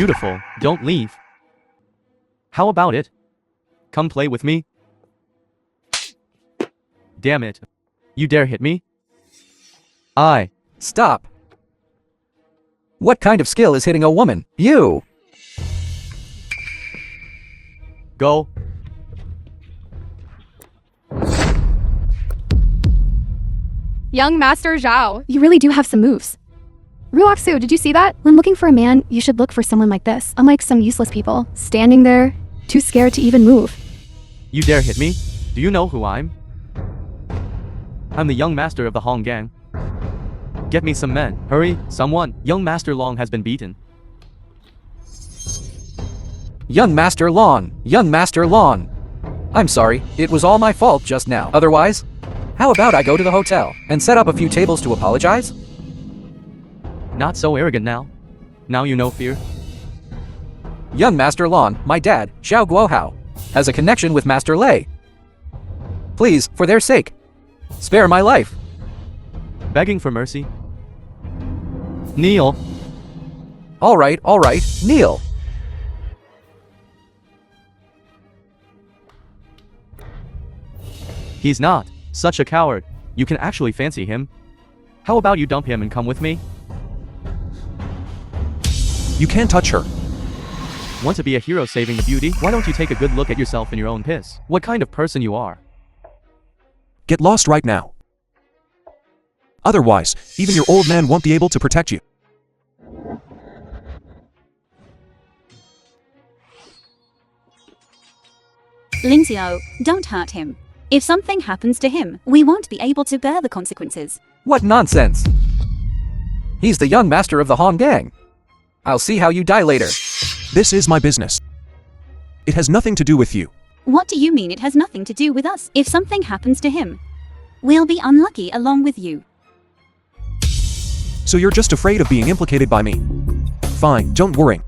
beautiful, don't leave. How about it? Come play with me? Damn it. You dare hit me? Stop. What kind of skill is hitting a woman? You! Go. Young Master Zhao, you really do have some moves. Ruoxu, did you see that? When looking for a man, you should look for someone like this, unlike some useless people, standing there, too scared to even move. You dare hit me? Do you know who I'm? I'm the young master of the Hong Gang. Get me some men. Hurry, someone. Young Master Long has been beaten. Young Master Long! Young Master Long! I'm sorry, it was all my fault just now. Otherwise, how about I go to the hotel and set up a few tables to apologize? Not so arrogant now. Now you know fear. Young Master Long, my dad, Xiao Guohao, has a connection with Master Lei. Please, for their sake, spare my life. Begging for mercy. Kneel. All right, kneel. He's not such a coward. You can actually fancy him. How about you dump him and come with me? You can't touch her. Want to be a hero saving the beauty? Why don't you take a good look at yourself in your own piss? What kind of person you are? Get lost right now. Otherwise, even your old man won't be able to protect you. Lin Xiao, don't hurt him. If something happens to him, we won't be able to bear the consequences. What nonsense! He's the young master of the Hong Gang. I'll see how you die later. This is my business. It has nothing to do with you. What do you mean it has nothing to do with us? If something happens to him, we'll be unlucky along with you. So you're just afraid of being implicated by me. Fine, don't worry.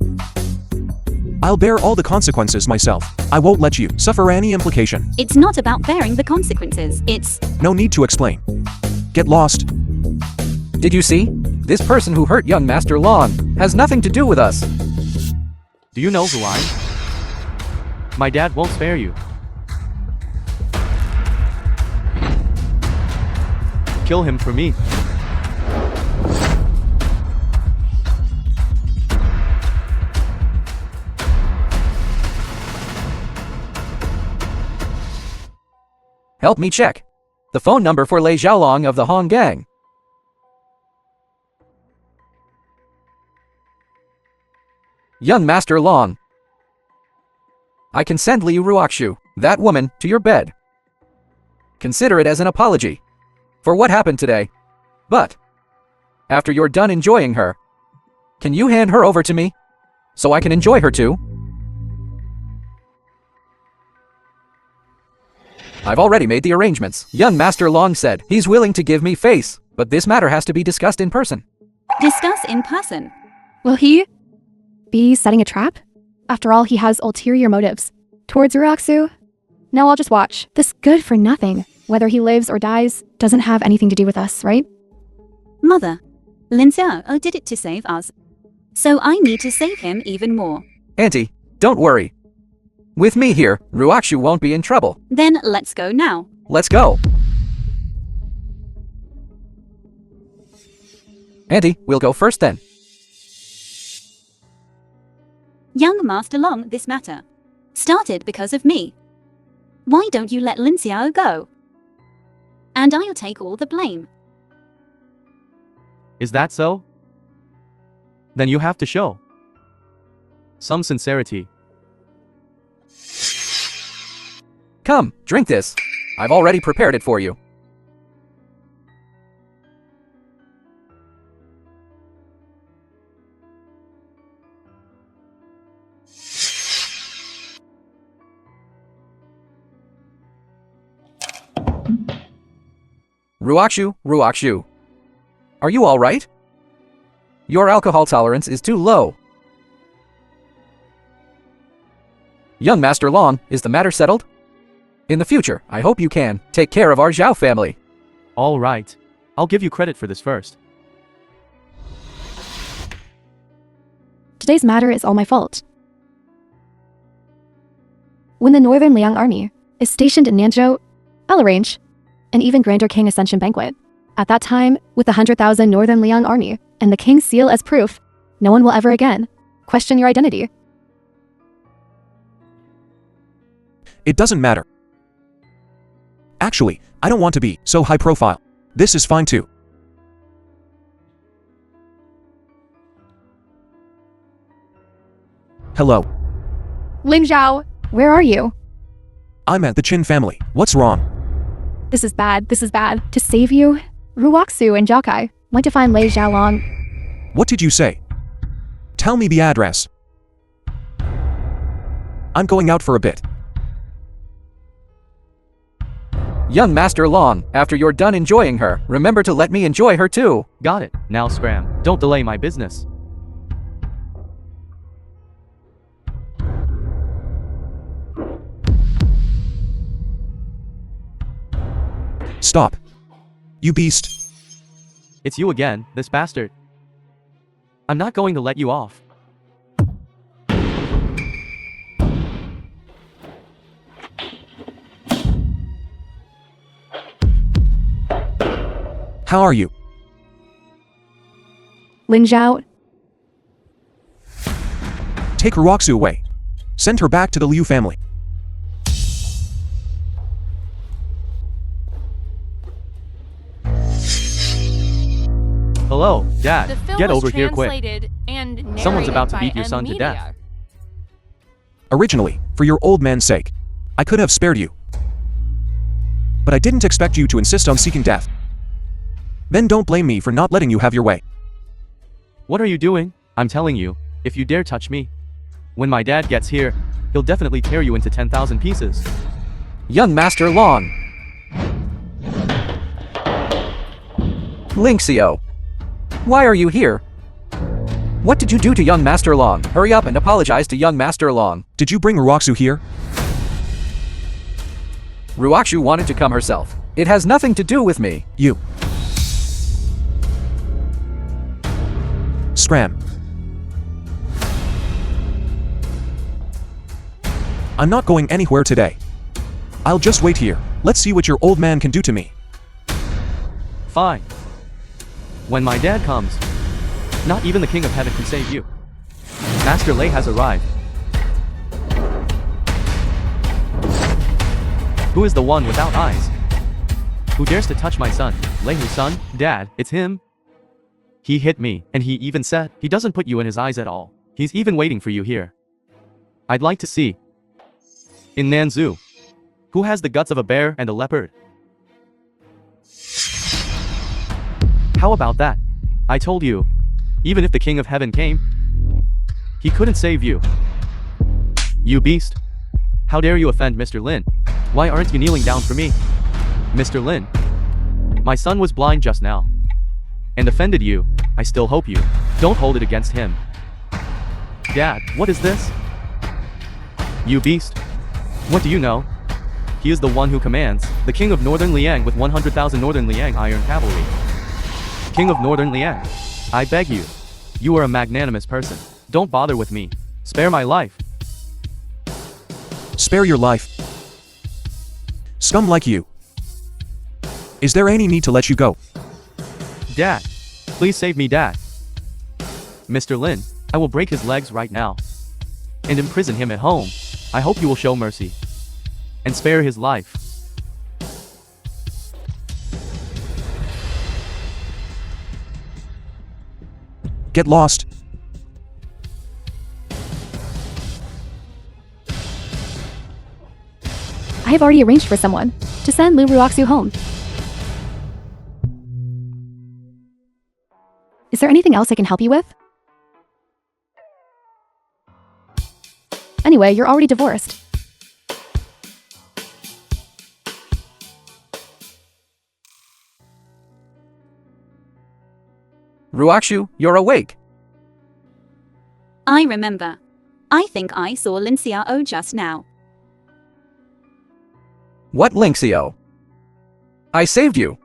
I'll bear all the consequences myself. I won't let you suffer any implication. It's not about bearing the consequences, it's… No need to explain. Get lost. Did you see? This person who hurt young Master Long has nothing to do with us. Do you know who I'm? My dad won't spare you. Kill him for me. Help me check. The phone number for Lei Xiaolong of the Hong Gang. Young Master Long. I can send Liu Ruoxu, that woman, to your bed. Consider it as an apology for what happened today. But, after you're done enjoying her, can you hand her over to me, so I can enjoy her too? I've already made the arrangements. Young Master Long said he's willing to give me face, but this matter has to be discussed in person. Discuss in person. Will he be setting a trap? After all, he has ulterior motives towards Ruoxu. No, I'll just watch. This good for nothing, whether he lives or dies, doesn't have anything to do with us, right? Mother, Lin Xiao did it to save us. So I need to save him even more. Auntie, don't worry. With me here, Ruoxu won't be in trouble. Then let's go now. Let's go. Auntie, we'll go first then. Young Master Long, this matter started because of me. Why don't you let Lin Xiao go? And I'll take all the blame. Is that so? Then you have to show some sincerity. Come, drink this. I've already prepared it for you. Ruoxu. Are you all right? Your alcohol tolerance is too low. Young Master Long, is the matter settled? In the future, I hope you can take care of our Zhao family. All right. I'll give you credit for this first. Today's matter is all my fault. When the Northern Liang army is stationed in Nanzhou, I'll arrange an even grander King Ascension banquet. At that time, with the 100,000 Northern Liang army and the King's seal as proof, no one will ever again question your identity. It doesn't matter. Actually, I don't want to be so high profile. This is fine too. Hello, Lin Zhao, where are you? I'm at the Qin family. What's wrong? This is bad, this is bad. To save you, Ruoxu and Jiakai went to find Lei Xiaolong. What did you say? Tell me the address. I'm going out for a bit. Young Master Long, after you're done enjoying her, remember to let me enjoy her too. Got it. Now scram. Don't delay my business. Stop. You beast. It's you again, this bastard. I'm not going to let you off. How are you? Lin Zhao, Take Ruoxu away. Send her back to the Liu family. Hello, Dad. The film Get was over here quick. translated and Someone's narrated about to by beat your M son to Media. death. Originally, for your old man's sake, I could have spared you. But I didn't expect you to insist on seeking death. Then don't blame me for not letting you have your way. What are you doing? I'm telling you, if you dare touch me. When my dad gets here, he'll definitely tear you into 10,000 pieces. Young Master Long. Linxio. Why are you here? What did you do to young Master Long? Hurry up and apologize to young Master Long. Did you bring Ruoxu here? Ruoxu wanted to come herself. It has nothing to do with me. You. Scram. I'm not going anywhere today. I'll just wait here. Let's see what your old man can do to me. Fine. When my dad comes, not even the King of Heaven can save you. Master Lei has arrived. Who is the one without eyes? Who dares to touch my son? Leihu's son? Dad, it's him. He hit me, and he even said he doesn't put you in his eyes at all. He's even waiting for you here. I'd like to see. In Nanzhou, who has the guts of a bear and a leopard? How about that? I told you, even if the King of Heaven came, he couldn't save you. You beast. How dare you offend Mr. Lin? Why aren't you kneeling down for me? Mr. Lin, my son was blind just now and offended you. I still hope you don't hold it against him. Dad, what is this? You beast. What do you know? He is the one who commands, the King of Northern Liang with 100,000 Northern Liang iron cavalry. King of Northern Liang, I beg you. You are a magnanimous person. Don't bother with me. Spare my life. Spare your life. Scum like you. Is there any need to let you go? Dad, please save me, Dad. Mr. Lin, I will break his legs right now and imprison him at home. I hope you will show mercy and spare his life. Get lost. I have already arranged for someone to send Lu Ruoxu home. Is there anything else I can help you with? Anyway, you're already divorced. Ruoxu, you're awake. I remember. I think I saw Lin Xiao just now. What Linxio? I saved you.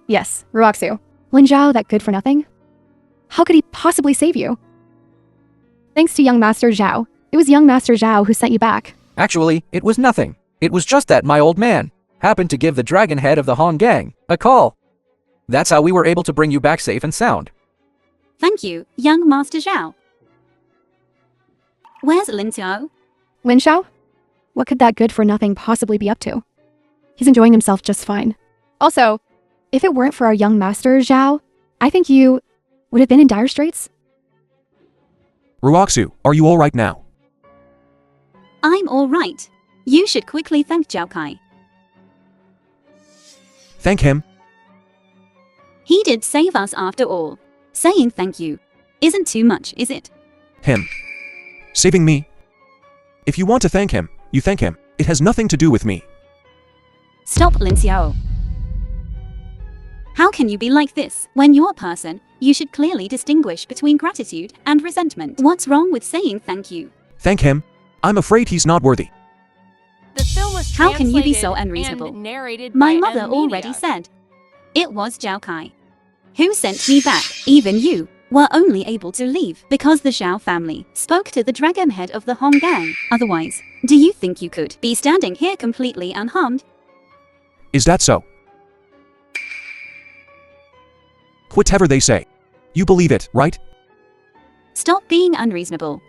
Yes, Ruoxu. Lin Zhao, that good for nothing? How could he possibly save you? Thanks to young Master Zhao. It was young Master Zhao who sent you back. Actually, it was nothing. It was just that my old man happened to give the dragon head of the Han gang a call. That's how we were able to bring you back safe and sound. Thank you, young Master Zhao. Where's Lin Xiao? Lin Xiao? What could that good-for-nothing possibly be up to? He's enjoying himself just fine. Also, if it weren't for our young Master Zhao, I think you would have been in dire straits. Ruoxu, are you alright now? I'm all right. You should quickly thank Zhao Kai. Thank him. He did save us after all. Saying thank you isn't too much, is it? Him. Saving me. If you want to thank him, you thank him. It has nothing to do with me. Stop, Lin Xiao. How can you be like this? When you're a person, you should clearly distinguish between gratitude and resentment. What's wrong with saying thank you? Thank him. I'm afraid he's not worthy. The film was How can you be so translated unreasonable? and narrated My by mother M. already Media. said. It was Zhao Kai who sent me back. Even you were only able to leave because the Zhao family spoke to the dragon head of the Hong gang. Otherwise, do you think you could be standing here completely unharmed? Is that so? Whatever they say. You believe it, right? Stop being unreasonable.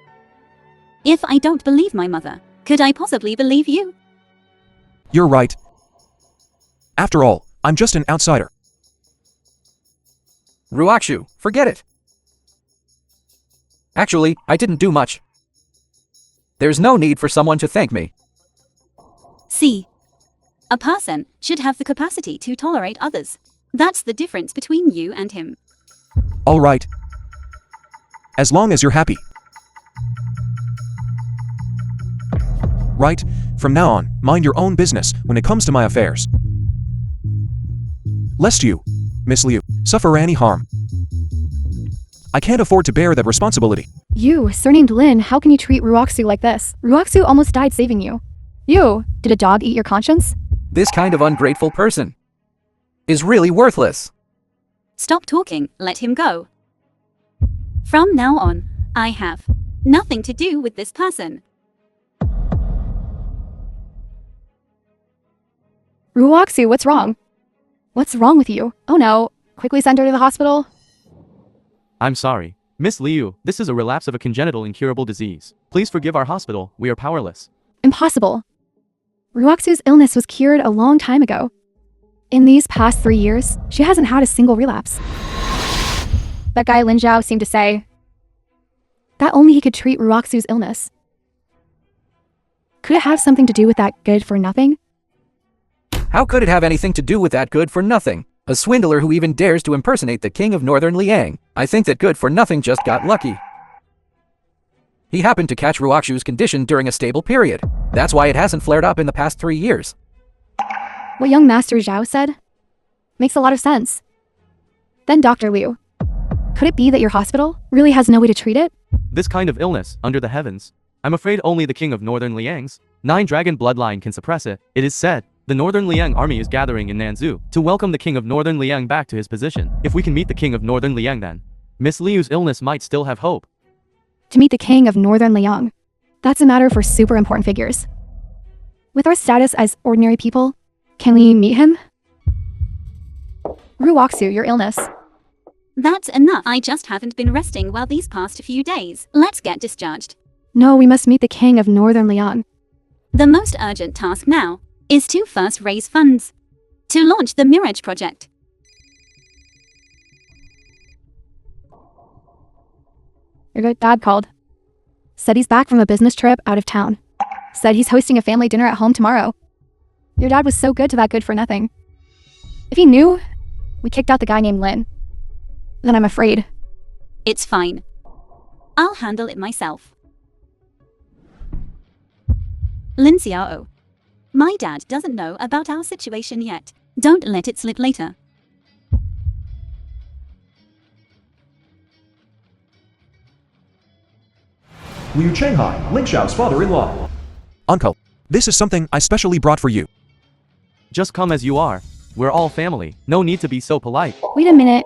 If I don't believe my mother, could I possibly believe you? You're right. After all, I'm just an outsider. Ruoxu, forget it. Actually, I didn't do much. There's no need for someone to thank me. See, a person should have the capacity to tolerate others. That's the difference between you and him. Alright. As long as you're happy. Right, from now on, mind your own business when it comes to my affairs. Lest you, Miss Liu, suffer any harm. I can't afford to bear that responsibility. You, surnamed Lin, how can you treat Ruoxu like this? Ruoxu almost died saving you. You, did a dog eat your conscience? This kind of ungrateful person is really worthless. Stop talking, let him go. From now on, I have nothing to do with this person. Ruoxu, what's wrong? What's wrong with you? Oh no, quickly send her to the hospital. I'm sorry. Miss Liu, this is a relapse of a congenital incurable disease. Please forgive our hospital, we are powerless. Impossible. Ruoxu's illness was cured a long time ago. In these past 3 years, she hasn't had a single relapse. That guy Lin Zhao seemed to say that only he could treat Ruoxu's illness. Could it have something to do with that good-for-nothing? How could it have anything to do with that good-for-nothing? A swindler who even dares to impersonate the king of Northern Liang. I think that good-for-nothing just got lucky. He happened to catch Ruoxu's condition during a stable period. That's why it hasn't flared up in the past 3 years. What young Master Zhao said makes a lot of sense. Then Dr. Liu, could it be that your hospital really has no way to treat it? This kind of illness, under the heavens, I'm afraid only the king of Northern Liang's 9-dragon bloodline can suppress it. It is said, the Northern Liang army is gathering in Nanzhou to welcome the king of Northern Liang back to his position. If we can meet the king of Northern Liang then, Miss Liu's illness might still have hope. To meet the king of Northern Liang, that's a matter for super important figures. With our status as ordinary people, can we meet him? Ruoxu, your illness. That's enough. I just haven't been resting well these past few days. Let's get discharged. No, we must meet the king of Northern Liang. The most urgent task now is to first raise funds to launch the Mirage project. Your dad called. Said he's back from a business trip out of town. Said he's hosting a family dinner at home tomorrow. Your dad was so good to that good-for-nothing. If he knew we kicked out the guy named Lin, then I'm afraid. It's fine. I'll handle it myself. Lin Xiao. My dad doesn't know about our situation yet. Don't let it slip later. Liu Chenghai, Ling Xiao's father-in-law. Uncle, this is something I specially brought for you. Just come as you are. We're all family. No need to be so polite. Wait a minute.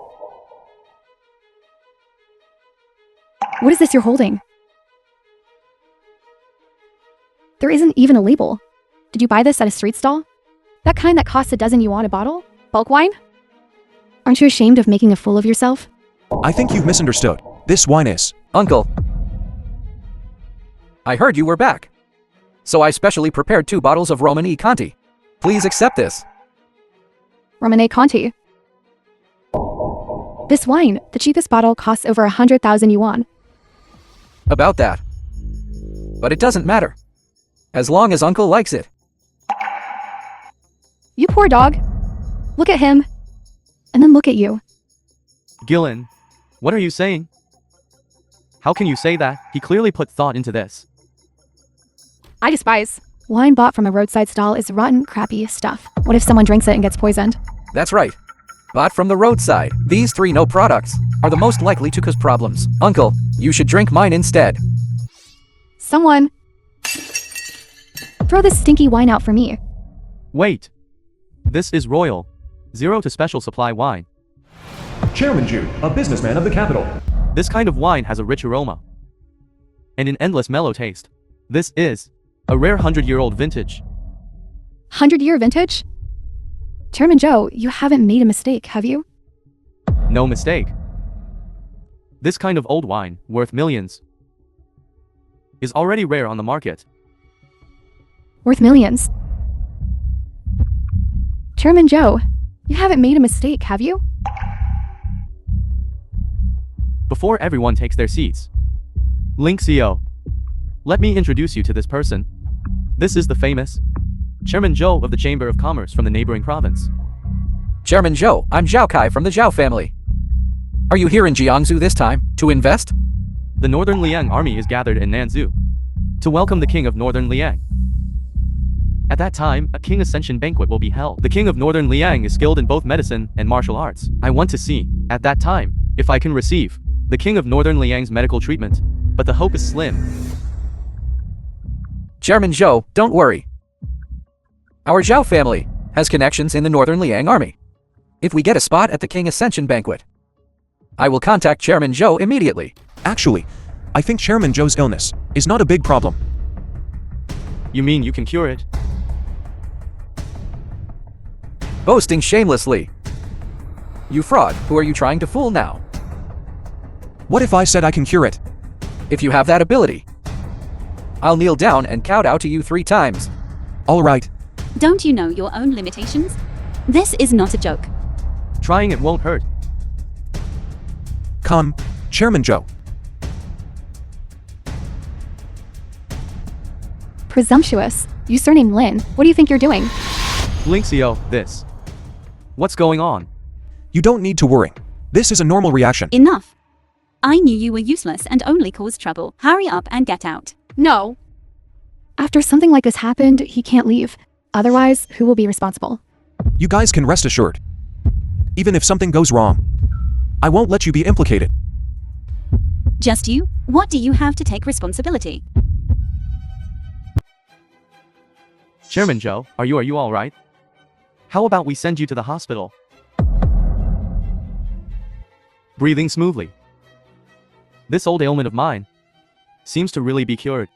What is this you're holding? There isn't even a label. Did you buy this at a street stall? That kind that costs a dozen yuan a bottle? Bulk wine? Aren't you ashamed of making a fool of yourself? I think you've misunderstood. This wine is. Uncle. I heard you were back. So I specially prepared 2 bottles of Romani Conti. Please accept this. Romane Conti. This wine, the cheapest bottle, costs over 100,000 yuan. About that. But it doesn't matter. As long as Uncle likes it. You poor dog. Look at him. And then look at you. Gillen, what are you saying? How can you say that? He clearly put thought into this. I despise. Wine bought from a roadside stall is rotten, crappy stuff. What if someone drinks it and gets poisoned? That's right. Bought from the roadside, these 3 no products are the most likely to cause problems. Uncle, you should drink mine instead. Someone. Throw this stinky wine out for me. Wait. This is royal. 0 to special supply wine. Chairman Ju, a businessman of the capital. This kind of wine has a rich aroma and an endless mellow taste. This is a rare 100-year-old vintage. 100-year vintage? Chairman Joe, you haven't made a mistake, have you? No mistake. This kind of old wine, worth millions, is already rare on the market. Worth millions. Chairman Joe, you haven't made a mistake, have you? Before everyone takes their seats, Link CO, let me introduce you to this person. This is the famous Chairman Zhou of the Chamber of Commerce from the neighboring province. Chairman Zhou, I'm Zhao Kai from the Zhao family. Are you here in Jiangsu this time to invest? The Northern Liang army is gathered in Nanzhou to welcome the King of Northern Liang. At that time, a King Ascension banquet will be held. The King of Northern Liang is skilled in both medicine and martial arts. I want to see, at that time, if I can receive the King of Northern Liang's medical treatment, but the hope is slim. Chairman Zhou, don't worry. Our Zhao family has connections in the Northern Liang army. If we get a spot at the King Ascension banquet, I will contact Chairman Zhou immediately. Actually, I think Chairman Zhou's illness is not a big problem. You mean you can cure it? Boasting shamelessly. You fraud, who are you trying to fool now? What if I said I can cure it? If you have that ability, I'll kneel down and kowtow to you 3 times. All right. Don't you know your own limitations? This is not a joke. Trying it won't hurt. Come, Chairman Zhou. Presumptuous. You surname Lin. What do you think you're doing? Link CO, this. What's going on? You don't need to worry. This is a normal reaction. Enough. I knew you were useless and only caused trouble. Hurry up and get out. No. After something like this happened, he can't leave. Otherwise, who will be responsible? You guys can rest assured. Even if something goes wrong, I won't let you be implicated. Just you? What do you have to take responsibility? Chairman Zhou, are you all right? How about we send you to the hospital? Breathing smoothly. This old ailment of mine seems to really be cured.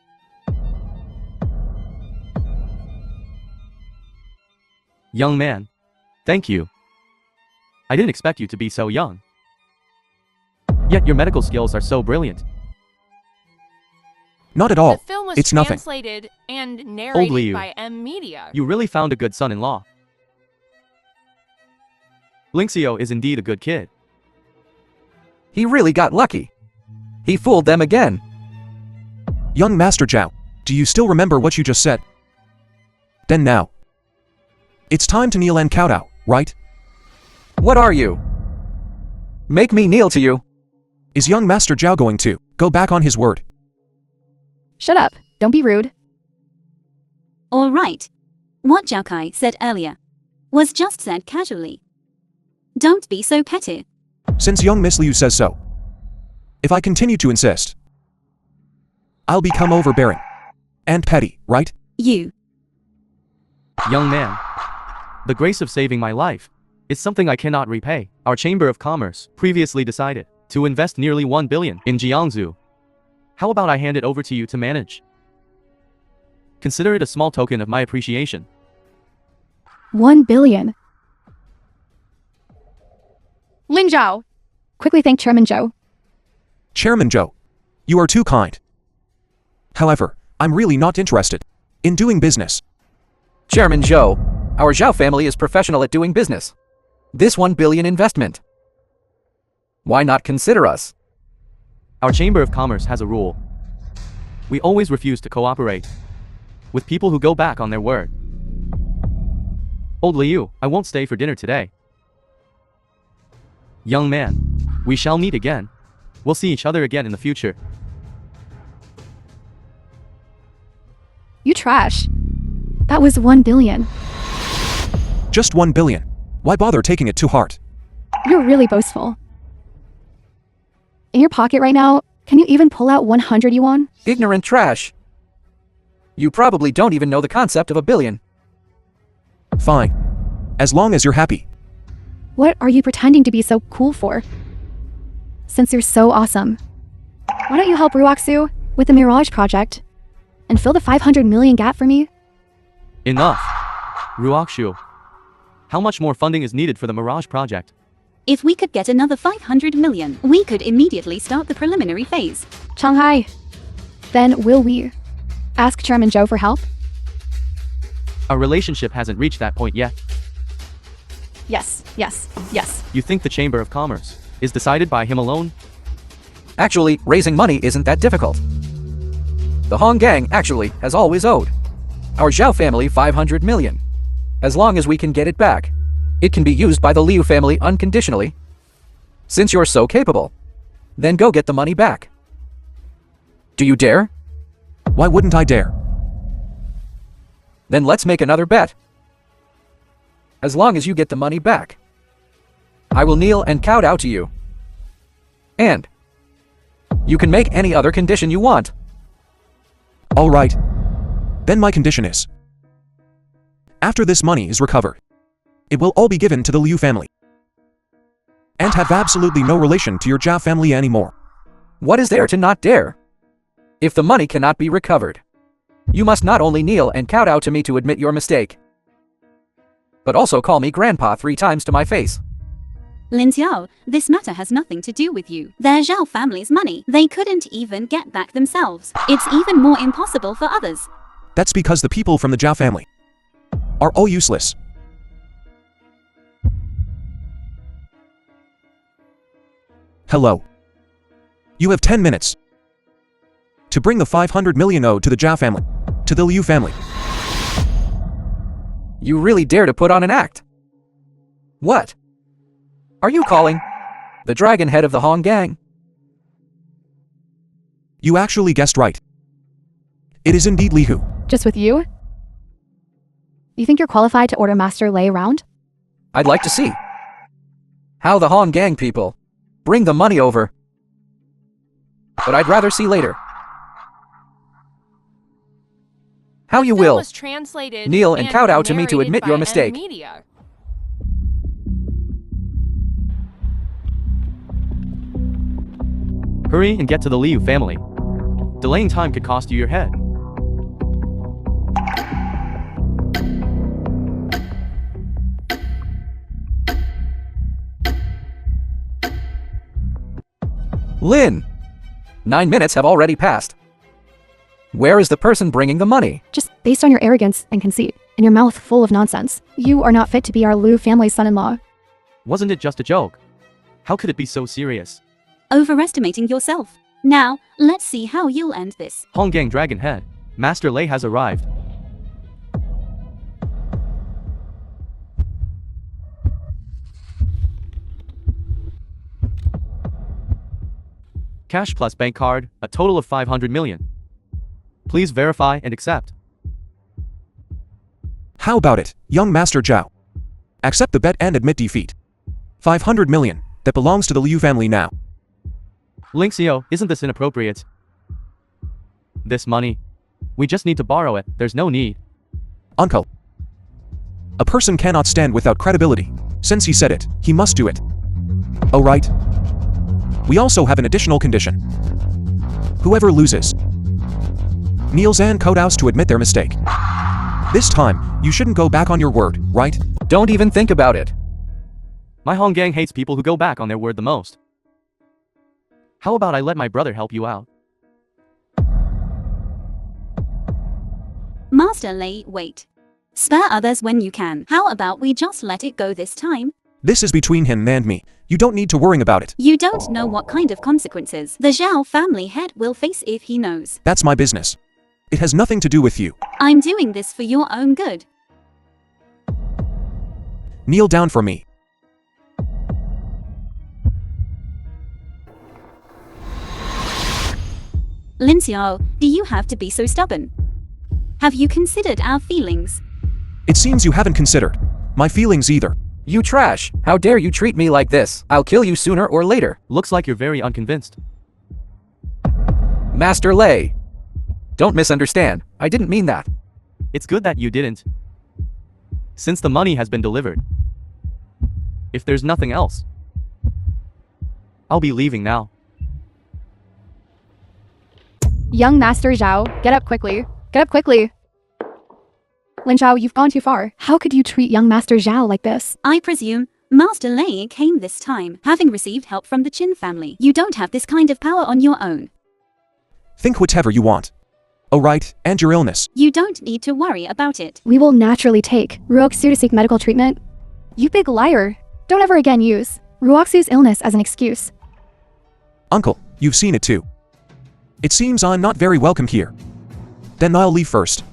Young man, thank you. I didn't expect you to be so young. Yet your medical skills are so brilliant. Not at all. The film was It's nothing. translated and Old narrated Liu. by M Media. You really found a good son-in-law. Linksio is indeed a good kid. He really got lucky. He fooled them again. Young Master Zhao, do you still remember what you just said? Then now. It's time to kneel and kowtow, right? What are you? Make me kneel to you. Is young Master Zhao going to go back on his word? Shut up. Don't be rude. All right. What Zhao Kai said earlier was just said casually. Don't be so petty. Since young Miss Liu says so. If I continue to insist, I'll become overbearing and petty, right? You. Young man, the grace of saving my life is something I cannot repay. Our Chamber of Commerce previously decided to invest nearly 1 billion in Jiangsu. How about I hand it over to you to manage? Consider it a small token of my appreciation. 1 billion. Lin Zhao. Quickly thank Chairman Zhou. Chairman Zhou, you are too kind. However, I'm really not interested in doing business. Chairman Zhou, our Zhao family is professional at doing business. This 1 billion investment. Why not consider us? Our Chamber of Commerce has a rule. We always refuse to cooperate with people who go back on their word. Old Liu, I won't stay for dinner today. Young man, we shall meet again. We'll see each other again in the future. You trash. That was 1 billion. Just 1 billion. Why bother taking it to heart? You're really boastful. In your pocket right now, can you even pull out 100 yuan? Ignorant trash. You probably don't even know the concept of a billion. Fine. As long as you're happy. What are you pretending to be so cool for? Since you're so awesome, why don't you help Ruoxu with the Mirage project and fill the 500 million gap for me? Enough. Ruoxu. How much more funding is needed for the Mirage project? If we could get another 500 million, we could immediately start the preliminary phase. Shanghai. Then will we ask Chairman Zhou for help? Our relationship hasn't reached that point yet. Yes, yes, yes. You think the Chamber of Commerce is decided by him alone? Actually, raising money isn't that difficult. The Hong Gang actually has always owed our Zhao family 500 million. As long as we can get it back, it can be used by the Liu family unconditionally. Since you're so capable, then go get the money back. Do you dare? Why wouldn't I dare? Then let's make another bet. As long as you get the money back, I will kneel and kowtow to you. And you can make any other condition you want. All right. Then my condition is, after this money is recovered, it will all be given to the Liu family and have absolutely no relation to your Zhao family anymore. What is there to not dare? If the money cannot be recovered, you must not only kneel and kowtow to me to admit your mistake, but also call me grandpa 3 times to my face. Lin Xiao, this matter has nothing to do with you. They're Zhao family's money. They couldn't even get back themselves. It's even more impossible for others. That's because the people from the Zhao family are all useless. Hello. You have 10 minutes to bring the 500 million owed to the Zhao family, to the Liu family. You really dare to put on an act? What? Are you calling the dragon head of the Hong Gang? You actually guessed right. It is indeed Liu. Just with you? You think you're qualified to order Master Lei around? I'd like to see how the Hong Gang people bring the money over. But I'd rather see later how you will kneel and kowtow to me to admit your mistake. Hurry and get to the Liu family. Delaying time could cost you your head. Lin! 9 minutes have already passed. Where is the person bringing the money? Just based on your arrogance and conceit, and your mouth full of nonsense, you are not fit to be our Liu family's son-in-law. Wasn't it just a joke? How could it be so serious? Overestimating yourself. Now, let's see how you'll end this. Hong Gang Dragon Head, Master Lei has arrived. Cash plus bank card, a total of 500 million. Please verify and accept. How about it, young Master Zhao? Accept the bet and admit defeat. 500 million, that belongs to the Liu family now. Ling Xiao, isn't this inappropriate? This money, we just need to borrow it, there's no need. Uncle. A person cannot stand without credibility. Since he said it, he must do it. Oh right. We also have an additional condition. Whoever loses Niels and Kodaus to admit their mistake. This time, you shouldn't go back on your word, right? Don't even think about it. My Hong gang hates people who go back on their word the most. How about I let my brother help you out? Master Lei, wait. Spare others when you can. How about we just let it go this time? This is between him and me. You don't need to worry about it. You don't know what kind of consequences the Zhao family head will face if he knows. That's my business. It has nothing to do with you. I'm doing this for your own good. Kneel down for me. Lin Xiao, do you have to be so stubborn? Have you considered our feelings? It seems you haven't considered my feelings either. You trash! How dare you treat me like this? I'll kill you sooner or later. Looks like you're very unconvinced. Master Lei. Don't misunderstand. I didn't mean that. It's good that you didn't. Since the money has been delivered. If there's nothing else, I'll be leaving now. Young Master Zhao, get up quickly. Get up quickly. Lin Zhao, you've gone too far. How could you treat young Master Zhao like this? I presume Master Lei came this time, having received help from the Qin family. You don't have this kind of power on your own. Think whatever you want. Oh right, and your illness. You don't need to worry about it. We will naturally take Ruoxu to seek medical treatment. You big liar. Don't ever again use Ruoxu's illness as an excuse. Uncle, you've seen it too. It seems I'm not very welcome here. Then I'll leave first.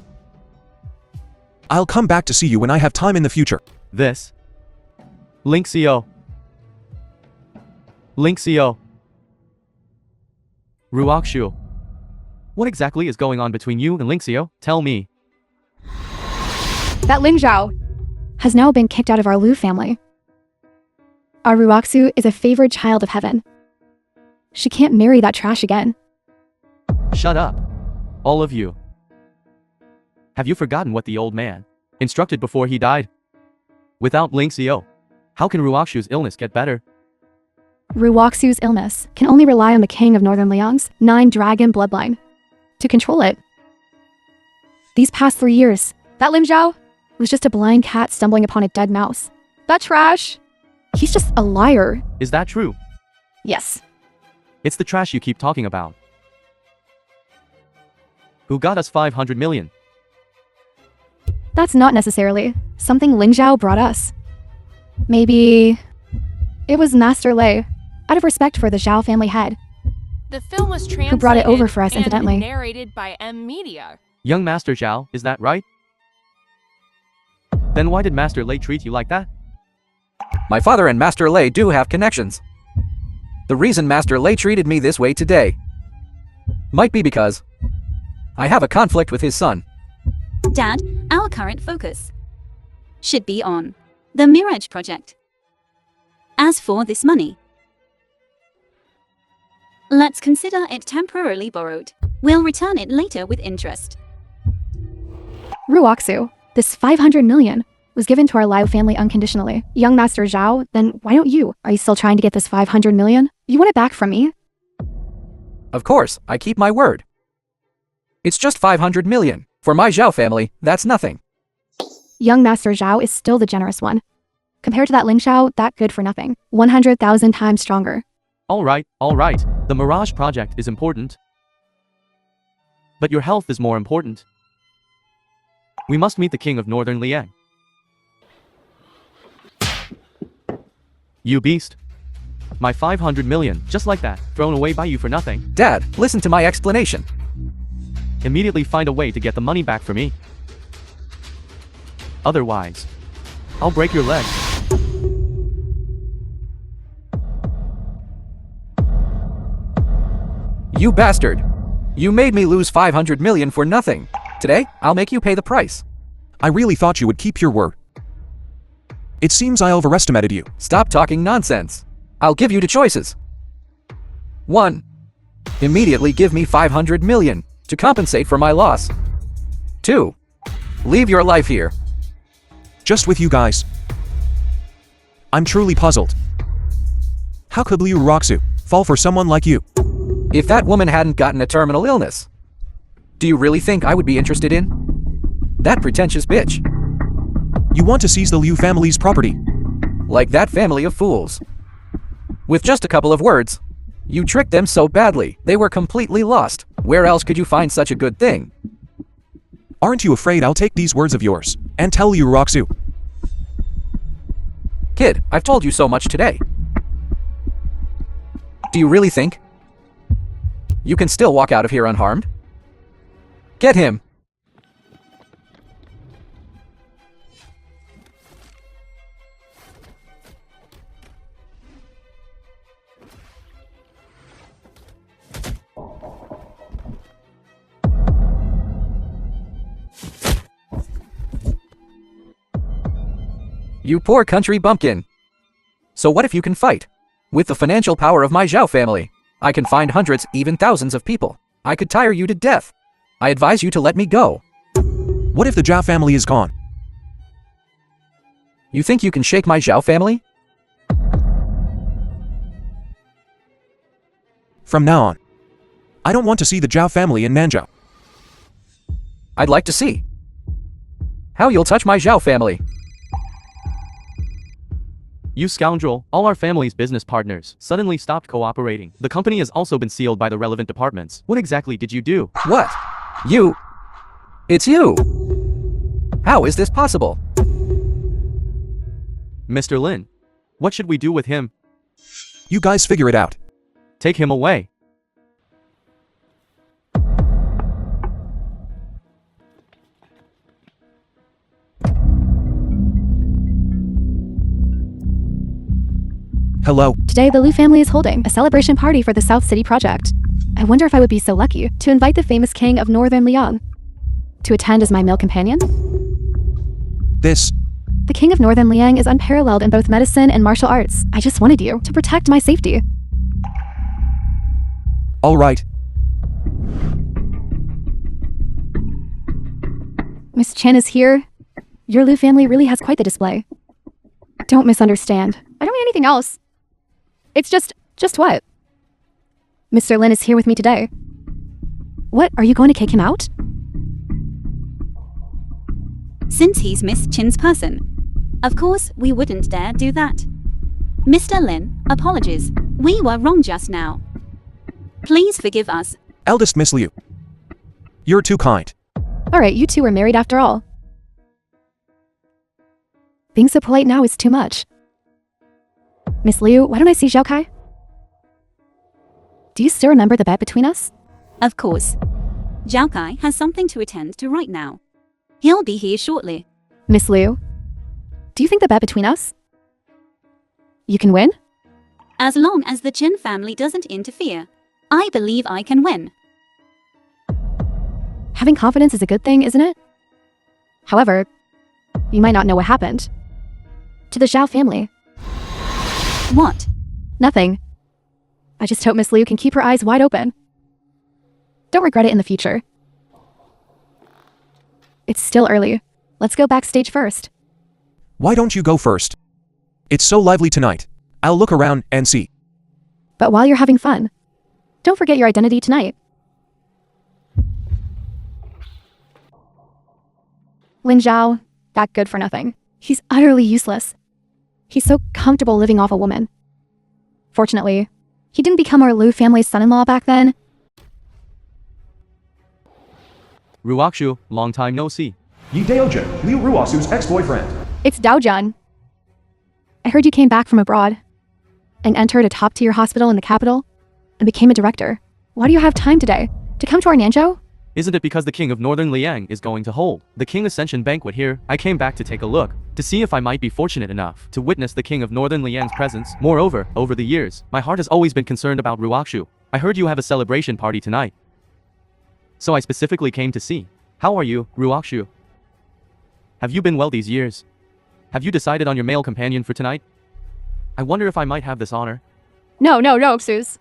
I'll come back to see you when I have time in the future. This. Link Xiao. Link Xiao. Ruoxu. What exactly is going on between you and Link Xiao? Tell me. That Lin Zhao has now been kicked out of our Lu family. Our Ruoxu is a favored child of heaven. She can't marry that trash again. Shut up. All of you. Have you forgotten what the old man instructed before he died? Without Link Xiao, how can Ruoxu's illness get better? Ruoxu's illness can only rely on the king of Northern Liang's 9-dragon bloodline to control it. These past 3 years, that Lin Zhao was just a blind cat stumbling upon a dead mouse. That trash, he's just a liar. Is that true? Yes. It's the trash you keep talking about. Who got us 500 million? That's not necessarily something Lin Zhao brought us. Maybe it was Master Lei, out of respect for the Zhao family head. The film was translated Who brought it over for us, and incidentally. narrated by M Media. Young Master Zhao, is that right? Then why did Master Lei treat you like that? My father and Master Lei do have connections. The reason Master Lei treated me this way today might be because I have a conflict with his son. Dad, our current focus should be on the Mirage project. As for this money, let's consider it temporarily borrowed. We'll return it later with interest. Ruoxu, this 500 million was given to our Liu family unconditionally. Young Master Zhao, then why don't you? Are you still trying to get this 500 million? You want it back from me? Of course, I keep my word. It's just 500 million. For my Zhao family, that's nothing. Young Master Zhao is still the generous one. Compared to that Lin Zhao, that good for nothing. 100,000 times stronger. Alright. The Mirage project is important. But your health is more important. We must meet the king of Northern Liang. You beast. My 500 million, just like that, thrown away by you for nothing. Dad, listen to my explanation. Immediately find a way to get the money back for me. Otherwise, I'll break your leg. You bastard! You made me lose 500 million for nothing. Today, I'll make you pay the price. I really thought you would keep your word. It seems I overestimated you. Stop talking nonsense. I'll give you the choices. 1. Immediately give me 500 million to compensate for my loss. 2. Leave your life here. Just with you guys. I'm truly puzzled. How could Liu Roxu fall for someone like you? If that woman hadn't gotten a terminal illness, Do you really think I would be interested in that pretentious bitch? You want to seize the Liu family's property. Like that family of fools. With just a couple of words, you tricked them so badly, they were completely lost. Where else could you find such a good thing? Aren't you afraid I'll take these words of yours and tell you Roxu? Kid, I've told you so much today. Do you really think you can still walk out of here unharmed? Get him! You poor country bumpkin. So what if you can fight? With the financial power of my Zhao family, I can find hundreds, even thousands of people. I could tire you to death. I advise you to let me go. What if the Zhao family is gone? You think you can shake my Zhao family? From now on, I don't want to see the Zhao family in Nanzhou. I'd like to see how you'll touch my Zhao family. You scoundrel, all our family's business partners suddenly stopped cooperating. The company has also been sealed by the relevant departments. What exactly did you do? What? You? It's you! How is this possible? Mr. Lin, what should we do with him? You guys figure it out. Take him away. Hello. Today, the Liu family is holding a celebration party for the South City project. I wonder if I would be so lucky to invite the famous king of Northern Liang to attend as my male companion. The king of Northern Liang is unparalleled in both medicine and martial arts. I just wanted you to protect my safety. All right. Miss Chen is here. Your Liu family really has quite the display. Don't misunderstand. I don't mean anything else. It's just what? Mr. Lin is here with me today. What, are you going to kick him out? Since he's Miss Chin's person, of course we wouldn't dare do that. Mr. Lin, apologies. We were wrong just now. Please forgive us. Eldest Miss Liu. You're too kind. Alright, you two were married after all. Being so polite now is too much. Miss Liu, why don't I see Zhao Kai? Do you still remember the bet between us? Of course. Zhao Kai has something to attend to right now. He'll be here shortly. Miss Liu, do you think the bet between us? You can win? As long as the Chin family doesn't interfere, I believe I can win. Having confidence is a good thing, isn't it? However, you might not know what happened to the Zhao family. What? Nothing. I just hope Miss Liu can keep her eyes wide open. Don't regret it in the future. It's still early. Let's go backstage first. Why don't you go first? It's so lively tonight. I'll look around and see. But while you're having fun, don't forget your identity tonight. Lin Zhao, that good for nothing. He's utterly useless. He's so comfortable living off a woman. Fortunately, he didn't become our Liu family's son-in-law back then. Ruakshu, long time no see. Yi Daojun, Liu Ruasu's ex-boyfriend. It's Daojun. I heard you came back from abroad and entered a top-tier hospital in the capital and became a director. Why do you have time today to come to our Nanzhou? Isn't it because the king of Northern Liang is going to hold the King Ascension banquet here? I came back to take a look, to see if I might be fortunate enough to witness the king of Northern Liang's presence. Moreover, over the years, my heart has always been concerned about Ruakshu. I heard you have a celebration party tonight, so I specifically came to see. How are you, Ruakshu? Have you been well these years? Have you decided on your male companion for tonight? I wonder if I might have this honor. No, Xuz.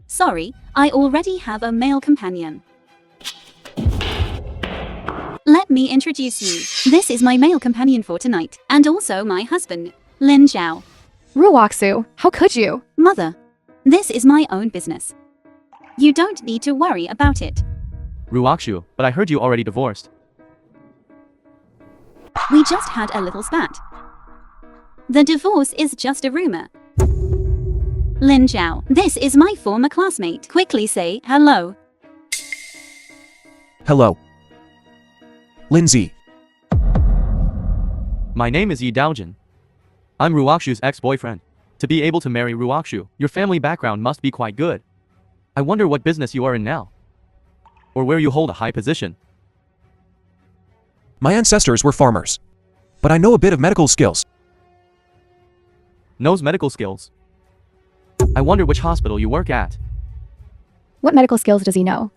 Sorry, I already have a male companion. Let me introduce you. This is my male companion for tonight, and also my husband, Lin Zhao. Ruaksu, how could you? Mother, this is my own business. You don't need to worry about it. Ruokshu, but I heard you already divorced. We just had a little spat. The divorce is just a rumor. Lin Zhao, this is my former classmate. Quickly say hello. Hello. Lindsay. My name is Yi Daojin. I'm Ruokshu's ex-boyfriend. To be able to marry Ruokshu, your family background must be quite good. I wonder what business you are in now. Or where you hold a high position. My ancestors were farmers. But I know a bit of medical skills. Knows medical skills. I wonder which hospital you work at. What medical skills does he know?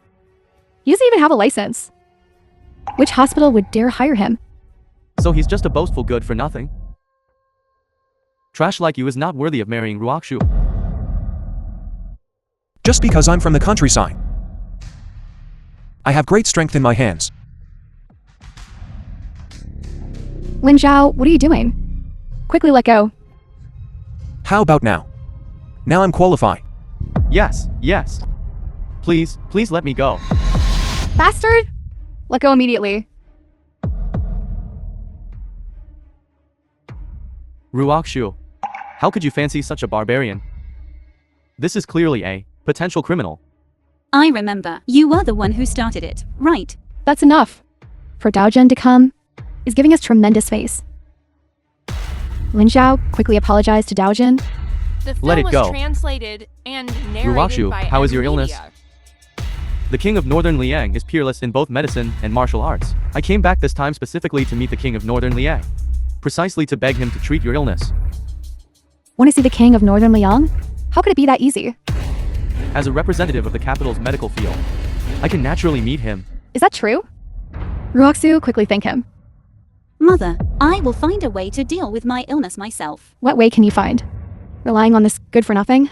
He doesn't even have a license. Which hospital would dare hire him? So he's just a boastful good for nothing. Trash like you is not worthy of marrying Ruokshu. Just because I'm from the countryside. I have great strength in my hands. Lin Zhao, what are you doing? Quickly let go. How about now? Now I'm qualified. Yes, yes. Please, please let me go. Bastard! Let go immediately. Ruokshu, how could you fancy such a barbarian? This is clearly a potential criminal. I remember, you were the one who started it, right? That's enough. For Daojin to come is giving us tremendous face. Lin Zhao quickly apologized to Daojin. The film Let it was go. translated and narrated Ruokshu, by how is your M illness? Media. The king of Northern Liang is peerless in both medicine and martial arts. I came back this time specifically to meet the king of Northern Liang. Precisely to beg him to treat your illness. Want to see the king of Northern Liang? How could it be that easy? As a representative of the capital's medical field, I can naturally meet him. Is that true? Ruokshu quickly thanked him. Mother, I will find a way to deal with my illness myself. What way can you find? Relying on this good for nothing?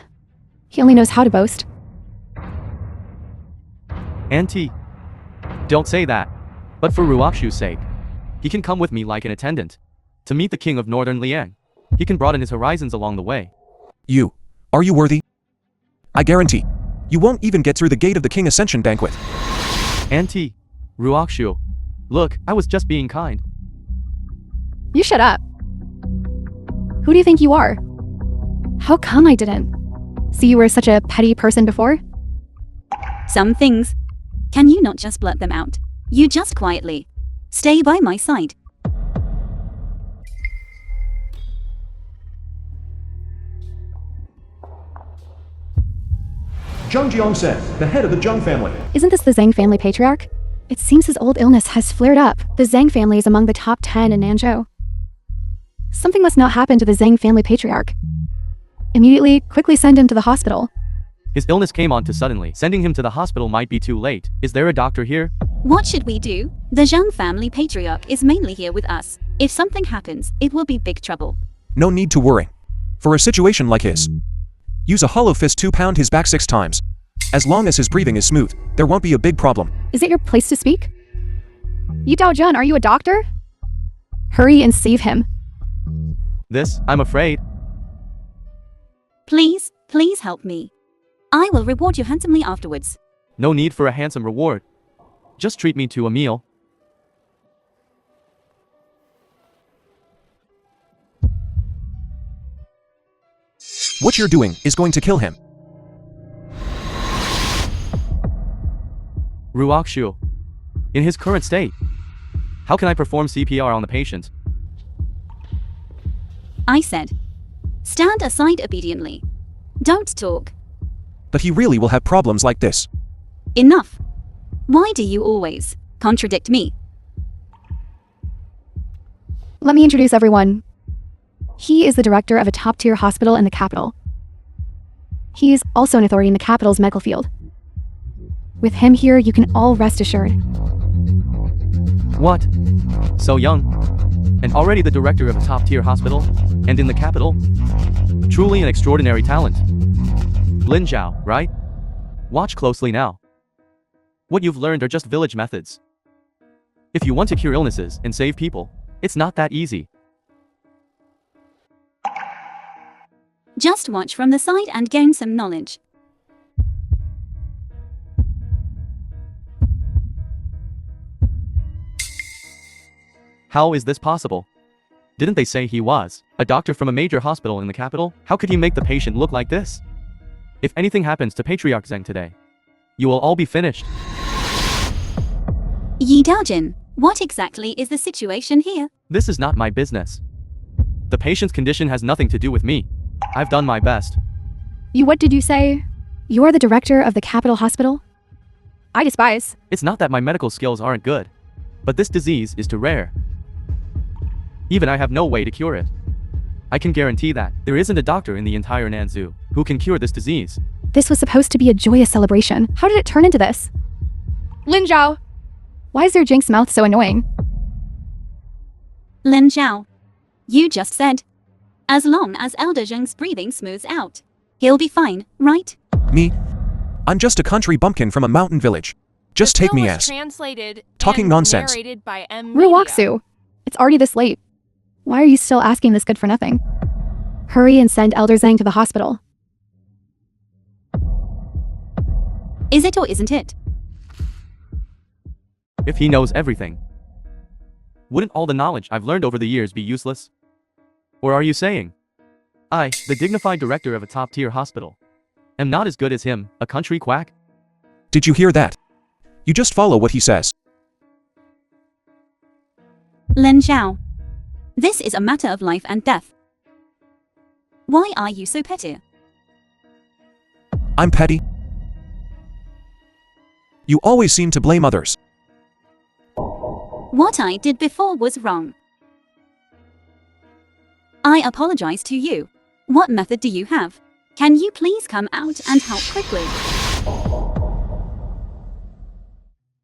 He only knows how to boast. Auntie, don't say that. But for Ruokshu's sake, he can come with me like an attendant. To meet the king of Northern Liang. He can broaden his horizons along the way. Are you worthy? I guarantee, you won't even get through the gate of the King Ascension banquet. Auntie, Ruokshu, look, I was just being kind. You shut up. Who do you think you are? How come I didn't see you were such a petty person before? Some things. Can you not just blurt them out? You just quietly stay by my side. Zhang Jiangsen, the head of the Zhang family. Isn't this the Zhang family patriarch? It seems his old illness has flared up. The Zhang family is among the top 10 in Nanzhou. Something must not happen to the Zhang family patriarch. Immediately, quickly send him to the hospital. His illness came on too suddenly. Sending him to the hospital might be too late. Is there a doctor here? What should we do? The Zhang family patriarch is mainly here with us. If something happens, it will be big trouble. No need to worry. For a situation like his, use a hollow fist to pound his back 6 times. As long as his breathing is smooth, there won't be a big problem. Is it your place to speak? Yi Daojun, are you a doctor? Hurry and save him. This, I'm afraid. Please, please help me. I will reward you handsomely afterwards. No need for a handsome reward. Just treat me to a meal. What you're doing is going to kill him. Ruokshu, in his current state, how can I perform CPR on the patient? I said, stand aside obediently. Don't talk. But he really will have problems like this. Enough. Why do you always contradict me? Let me introduce everyone. He is the director of a top-tier hospital in the capital. He is also an authority in the capital's medical field. With him here, you can all rest assured. What? So young? And already the director of a top-tier hospital? And in the capital? Truly an extraordinary talent. Lin Zhao, right? Watch closely now. What you've learned are just village methods. If you want to cure illnesses and save people, it's not that easy. Just watch from the side and gain some knowledge. How is this possible? Didn't they say he was a doctor from a major hospital in the capital? How could he make the patient look like this? If anything happens to Patriarch Zheng today, you will all be finished. Yi Daojin, what exactly is the situation here? This is not my business. The patient's condition has nothing to do with me. I've done my best. What did you say? You're the director of the capital hospital? I despise. It's not that my medical skills aren't good, but this disease is too rare. Even I have no way to cure it. I can guarantee that there isn't a doctor in the entire Nanzu who can cure this disease. This was supposed to be a joyous celebration. How did it turn into this? Lin Zhao! Why is your Jink's mouth so annoying? Lin Zhao, you just said, as long as Elder Zheng's breathing smooths out, he'll be fine, right? Me? I'm just a country bumpkin from a mountain village. Just The take film me was as translated talking and nonsense. narrated by M. Media. Ruwaksu! It's already this late. Why are you still asking this good for nothing? Hurry and send Elder Zhang to the hospital. Is it or isn't it? If he knows everything, wouldn't all the knowledge I've learned over the years be useless? Or are you saying, I, the dignified director of a top-tier hospital, am not as good as him, a country quack? Did you hear that? You just follow what he says. Lin Zhao, this is a matter of life and death. Why are you so petty? I'm petty. You always seem to blame others. What I did before was wrong. I apologize to you. What method do you have? Can you please come out and help quickly?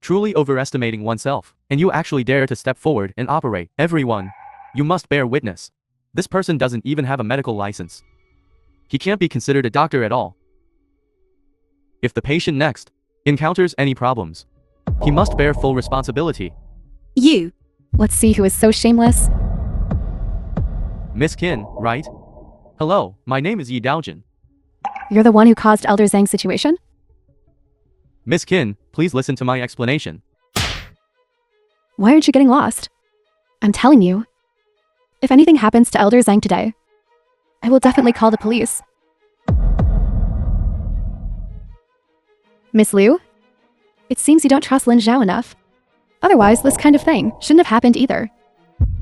Truly overestimating oneself, and you actually dare to step forward and operate. Everyone, you must bear witness. This person doesn't even have a medical license. He can't be considered a doctor at all. If the patient next encounters any problems, he must bear full responsibility. You. Let's see who is so shameless. Miss Qin, right? Hello, my name is Yi Daojin. You're the one who caused Elder Zhang's situation? Miss Qin, please listen to my explanation. Why aren't you getting lost? I'm telling you, if anything happens to Elder Zhang today, I will definitely call the police. Miss Liu? It seems you don't trust Lin Zhao enough. Otherwise, this kind of thing shouldn't have happened either.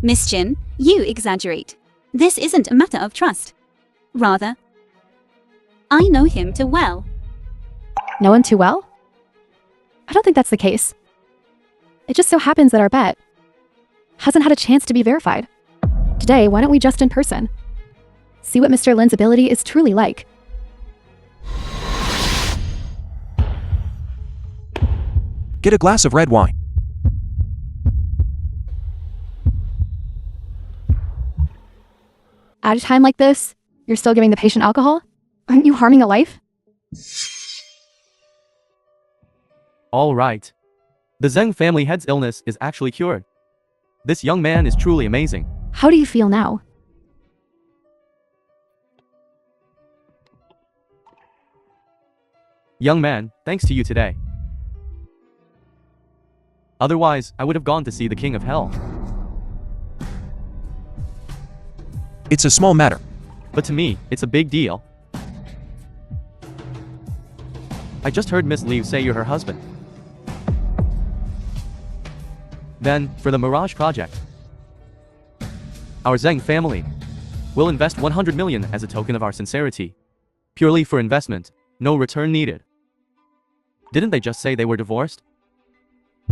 Miss Jin, you exaggerate. This isn't a matter of trust. Rather, I know him too well. No one too well? I don't think that's the case. It just so happens that our bet hasn't had a chance to be verified. Today, why don't we just in person? See what Mr. Lin's ability is truly like. Get a glass of red wine. At a time like this, you're still giving the patient alcohol? Aren't you harming a life? All right. The Zheng family head's illness is actually cured. This young man is truly amazing. How do you feel now? Young man, thanks to you today. Otherwise, I would have gone to see the King of Hell. It's a small matter. But to me, it's a big deal. I just heard Miss Liu say you're her husband. Then, for the Mirage project, our Zheng family will invest 100 million as a token of our sincerity. Purely for investment, no return needed. Didn't they just say they were divorced?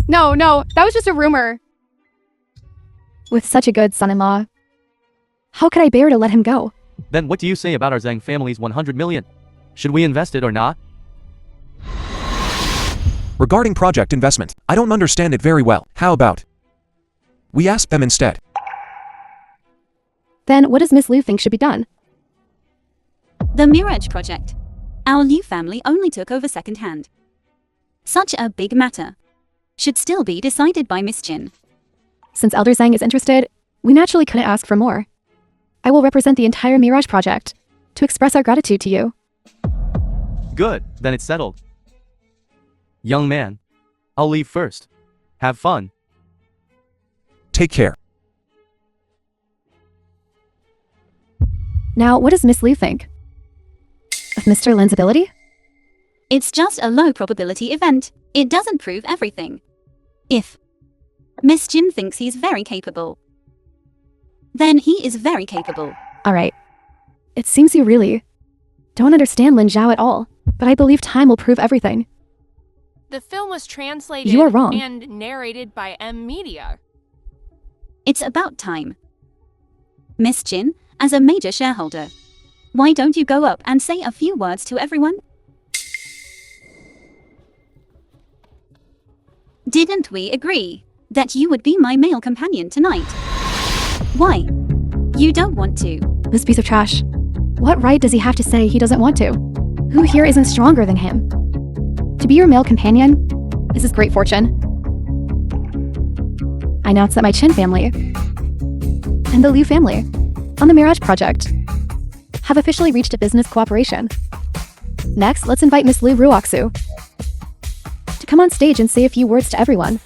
No, that was just a rumor. With such a good son-in-law, how could I bear to let him go? Then what do you say about our Zheng family's 100 million? Should we invest it or not? Regarding project investment, I don't understand it very well. How about we ask them instead? Then what does Miss Liu think should be done? The Mirage project. Our Liu family only took over second-hand. Such a big matter should still be decided by Miss Jin. Since Elder Zhang is interested, we naturally couldn't ask for more. I will represent the entire Mirage project to express our gratitude to you. Good, then it's settled. Young man, I'll leave first. Have fun. Take care. Now, what does Miss Liu think? Of Mr. Lin's ability? It's just a low probability event. It doesn't prove everything. If Miss Jin thinks he's very capable, then he is very capable. Alright. It seems you really don't understand Lin Zhao at all, but I believe time will prove everything. The film was translated You are wrong. and narrated by M Media. It's about time. Miss Jin, as a major shareholder, why don't you go up and say a few words to everyone? Didn't we agree that you would be my male companion tonight? Why? You don't want to. This piece of trash. What right does he have to say he doesn't want to? Who here isn't stronger than him? To be your male companion is his great fortune. I announced that my Chin family and the Liu family on the Mirage project have officially reached a business cooperation. Next, let's invite Miss Liu Ruoxu to come on stage and say a few words to everyone.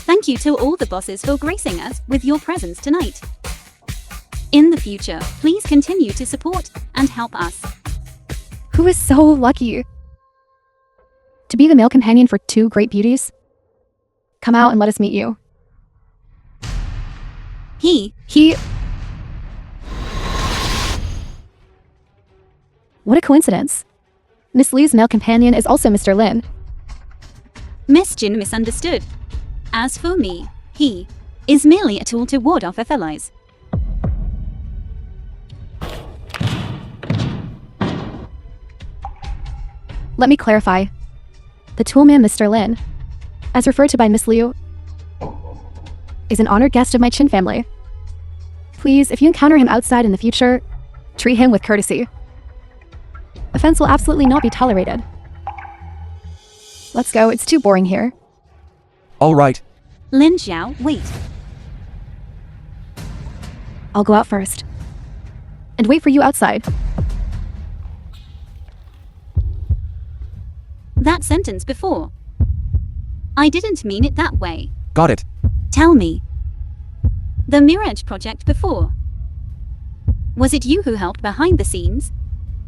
Thank you to all the bosses for gracing us with your presence tonight. In the future, please continue to support and help us. Who is so lucky to be the male companion for two great beauties? Come out and let us meet you. He, What a coincidence. Miss Liu's male companion is also Mr. Lin. Miss Jin misunderstood. As for me, he is merely a tool to ward off FLIs. Let me clarify. The toolman Mr. Lin, as referred to by Miss Liu, is an honored guest of my Chin family. Please, if you encounter him outside in the future, treat him with courtesy. Offense will absolutely not be tolerated. Let's go, it's too boring here. All right. Lin Xiao, wait. I'll go out first. And wait for you outside. That sentence before. I didn't mean it that way. Got it. Tell me. The Mirage project before. Was it you who helped behind the scenes?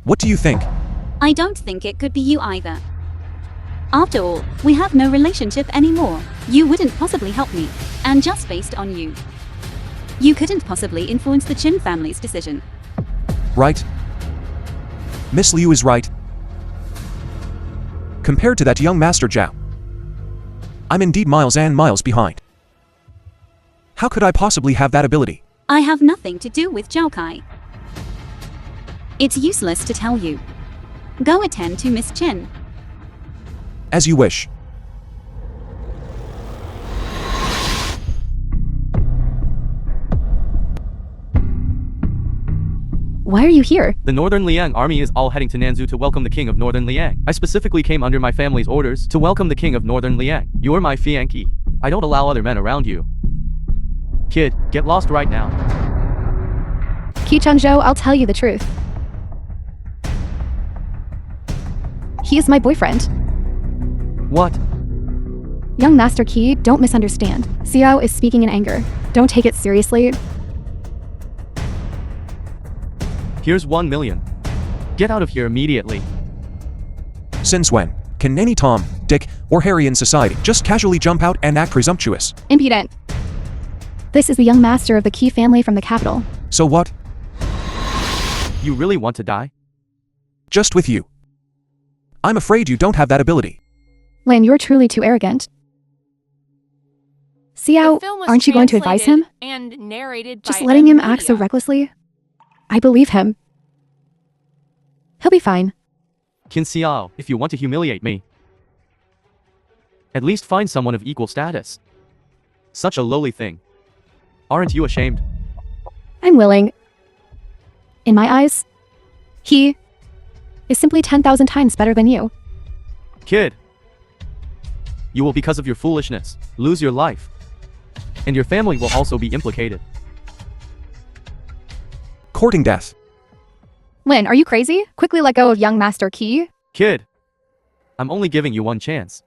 What do you think? I don't think it could be you either. After all, we have no relationship anymore. You wouldn't possibly help me. And just based on you, you couldn't possibly influence the Chin family's decision. Right? Miss Liu is right. Compared to that young Master Zhao, I'm indeed miles and miles behind. How could I possibly have that ability? I have nothing to do with Zhao Kai. It's useless to tell you. Go attend to Miss Chen. As you wish. Why are you here? The Northern Liang army is all heading to Nanzhou to welcome the king of Northern Liang. I specifically came under my family's orders to welcome the king of Northern Liang. You're my fiancé. I don't allow other men around you. Kid, get lost right now. Qi Changzhou, I'll tell you the truth. He is my boyfriend. What? Young Master Qi, don't misunderstand. Xiao is speaking in anger. Don't take it seriously. Here's 1 million. Get out of here immediately. Since when can any Tom, Dick, or Harry in society just casually jump out and act presumptuous? Impudent. This is the young master of the Qi family from the capital. So what? You really want to die? Just with you. I'm afraid you don't have that ability. Lin, you're truly too arrogant. Xiao, The film was aren't you going to advise him? translated and narrated Just by letting M him act so Media. recklessly? I believe him. He'll be fine. Qin Xiao, if you want to humiliate me, at least find someone of equal status. Such a lowly thing. Aren't you ashamed? I'm willing. In my eyes, he is simply 10,000 times better than you. Kid, you will, because of your foolishness, lose your life. And your family will also be implicated. Courting death. Lin, are you crazy? Quickly let go of young Master Qi. Kid, I'm only giving you one chance.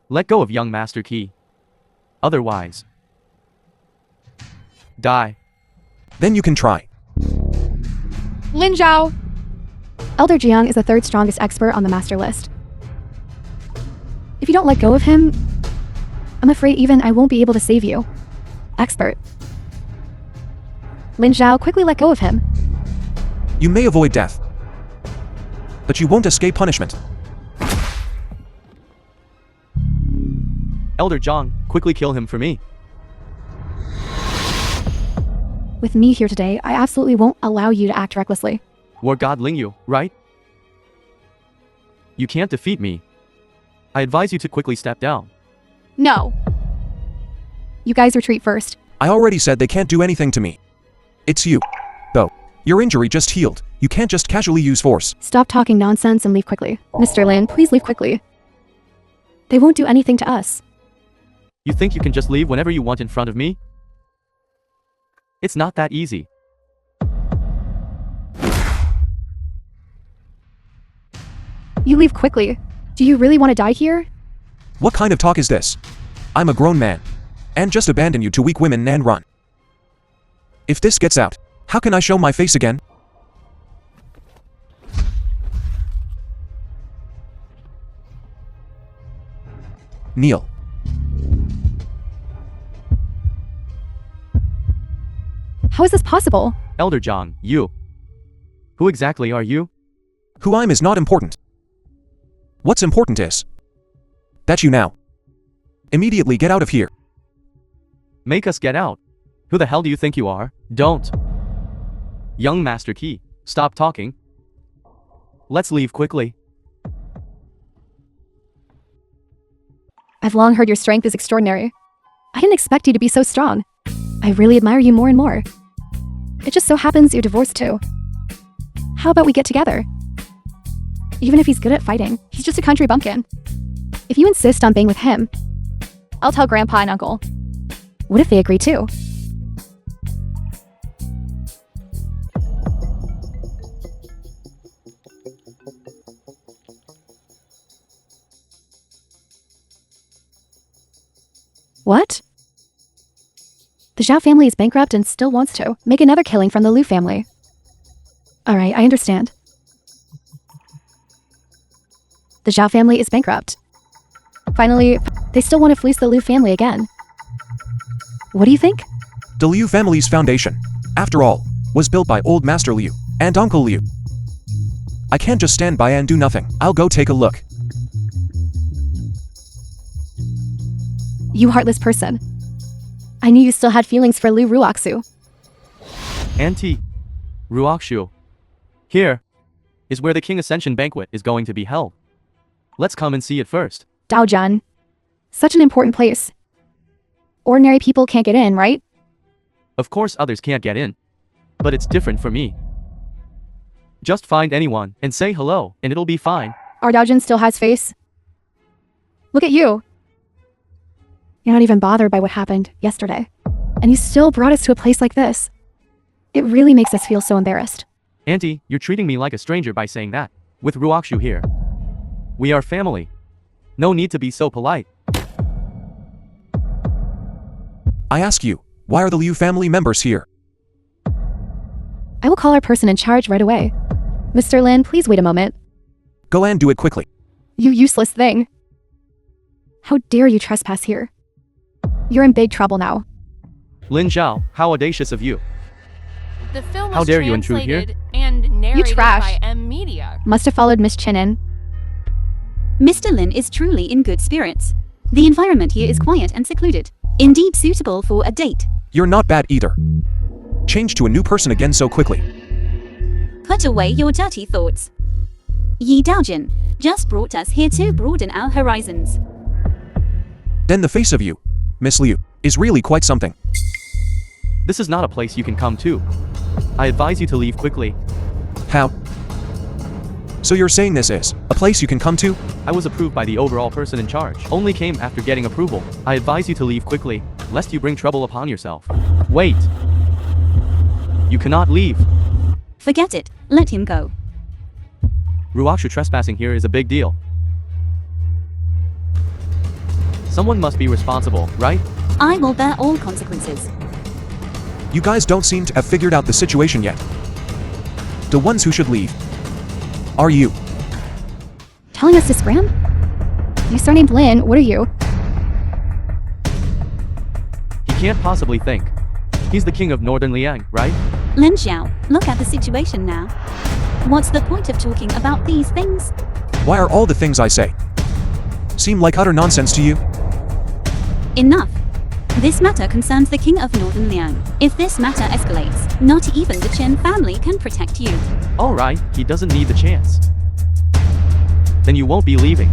Let go of young Master Qi. Otherwise, Die. Then you can try. Lin Zhao! Elder Jiang is the third strongest expert on the master list. If you don't let go of him, I'm afraid even I won't be able to save you. Expert. Lin Zhao quickly let go of him. You may avoid death, but you won't escape punishment. Elder Jiang, quickly kill him for me. With me here today, I absolutely won't allow you to act recklessly. War God Ling Yu, right? You can't defeat me. I advise you to quickly step down. No. You guys retreat first. I already said they can't do anything to me. It's you, though. Your injury just healed. You can't just casually use force. Stop talking nonsense and leave quickly. Mr. Lin, please leave quickly. They won't do anything to us. You think you can just leave whenever you want in front of me? It's not that easy. You leave quickly. Do you really want to die here? What kind of talk is this? I'm a grown man, and just abandon you to weak women and run. If this gets out, how can I show my face again? Kneel. How is this possible? Elder Jiang, you. Who exactly are you? Who I'm is not important. What's important is that you now immediately get out of here. Make us get out. Who the hell do you think you are? Don't. Young Master Qi, stop talking. Let's leave quickly. I've long heard your strength is extraordinary. I didn't expect you to be so strong. I really admire you more and more. It just so happens you're divorced too. How about we get together? Even if he's good at fighting, he's just a country bumpkin. If you insist on being with him, I'll tell Grandpa and Uncle. What if they agree too? What? The Zhao family is bankrupt and still wants to make another killing from the Liu family. Alright, I understand. The Zhao family is bankrupt. Finally, they still want to fleece the Liu family again. What do you think? The Liu family's foundation, after all, was built by old Master Liu and Uncle Liu. I can't just stand by and do nothing. I'll go take a look. You heartless person. I knew you still had feelings for Liu Ruoxu. Auntie. Ruoxu. Here is where the King Ascension banquet is going to be held. Let's come and see it first. Daojian. Such an important place. Ordinary people can't get in, right? Of course others can't get in. But it's different for me. Just find anyone and say hello and it'll be fine. Our Daojian still has face. Look at you. You're not even bothered by what happened yesterday. And you still brought us to a place like this. It really makes us feel so embarrassed. Auntie, you're treating me like a stranger by saying that. With Ruoxu here. We are family. No need to be so polite. I ask you, why are the Liu family members here? I will call our person in charge right away. Mr. Lin, please wait a moment. Go and do it quickly. You useless thing. How dare you trespass here? You're in big trouble now. Lin Zhao, how audacious of you. The film was How dare you intrude here? translated and narrated trash. by M Media. Must have followed Miss Chin in. Mr. Lin is truly in good spirits. The environment here is quiet and secluded. Indeed suitable for a date. You're not bad either. Change to a new person again so quickly. Put away your dirty thoughts. Yi Daojin just brought us here to broaden our horizons. Then the face of you, Miss Liu, is really quite something. This is not a place you can come to. I advise you to leave quickly. How? So you're saying this is a place you can come to? I was approved by the overall person in charge. Only came after getting approval. I advise you to leave quickly, lest you bring trouble upon yourself. Wait. You cannot leave. Forget it. Let him go. Ruoxu trespassing here is a big deal. Someone must be responsible, right? I will bear all consequences. You guys don't seem to have figured out the situation yet. The ones who should leave are you. Telling us to scram? You surnamed Lin, what are you? He can't possibly think. He's the king of Northern Liang, right? Lin Xiao, look at the situation now. What's the point of talking about these things? Why are all the things I say seem like utter nonsense to you? Enough. This matter concerns the king of Northern Liang. If this matter escalates, not even the Chen family can protect you. Alright, he doesn't need the chance. Then you won't be leaving.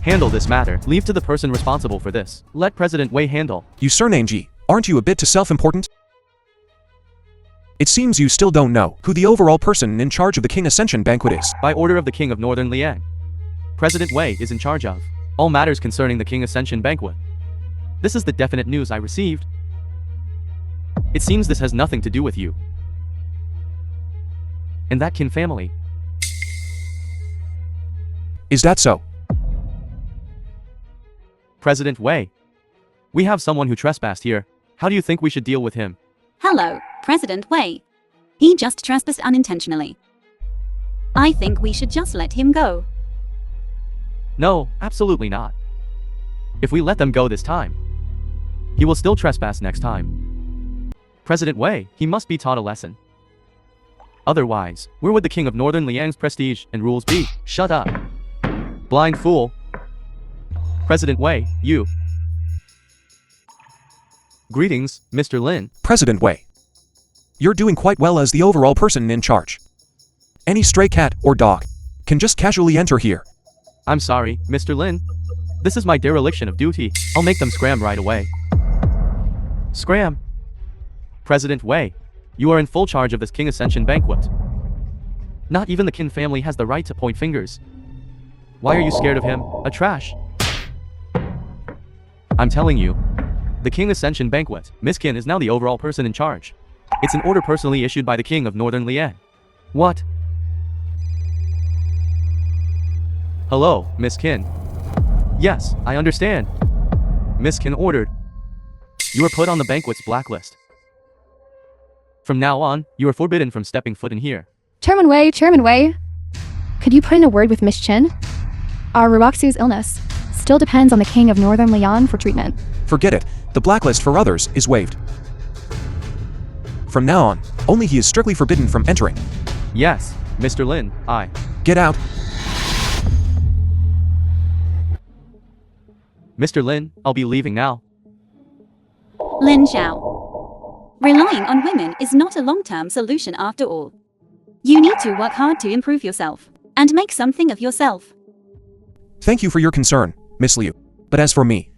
Handle this matter. Leave to the person responsible for this. Let President Wei handle. You surname Ji, aren't you a bit too self-important? It seems you still don't know who the overall person in charge of the King Ascension banquet is. By order of the king of Northern Liang, President Wei is in charge of all matters concerning the King Ascension banquet. This is the definite news I received. It seems this has nothing to do with you and that Qin family. Is that so? President Wei, we have someone who trespassed here. How do you think we should deal with him? Hello, President Wei. He just trespassed unintentionally. I think we should just let him go. No, absolutely not. If we let them go this time, he will still trespass next time. President Wei, he must be taught a lesson. Otherwise, where would the king of Northern Liang's prestige and rules be? Shut up. Blind fool. President Wei, you. Greetings, Mr. Lin. President Wei. You're doing quite well as the overall person in charge. Any stray cat or dog can just casually enter here. I'm sorry, Mr. Lin. This is my dereliction of duty. I'll make them scram right away. Scram. President Wei, you are in full charge of this King Ascension banquet. Not even the Qin family has the right to point fingers. Why are you scared of him? A trash. I'm telling you, the King Ascension banquet, Miss Qin is now the overall person in charge. It's an order personally issued by the King of Northern Liang. What? Hello, Miss Qin. Yes, I understand. Miss Qin ordered. You are put on the banquet's blacklist. From now on, you are forbidden from stepping foot in here. Chairman Wei, could you put in a word with Miss Chen? Our Ruoxu's illness still depends on the king of Northern Liang for treatment. Forget it, the blacklist for others is waived. From now on, only he is strictly forbidden from entering. Yes, Mr. Lin, I. Get out. Mr. Lin, I'll be leaving now. Lin Xiao. Relying on women is not a long-term solution after all. You need to work hard to improve yourself and make something of yourself. Thank you for your concern, Miss Liu. But as for me,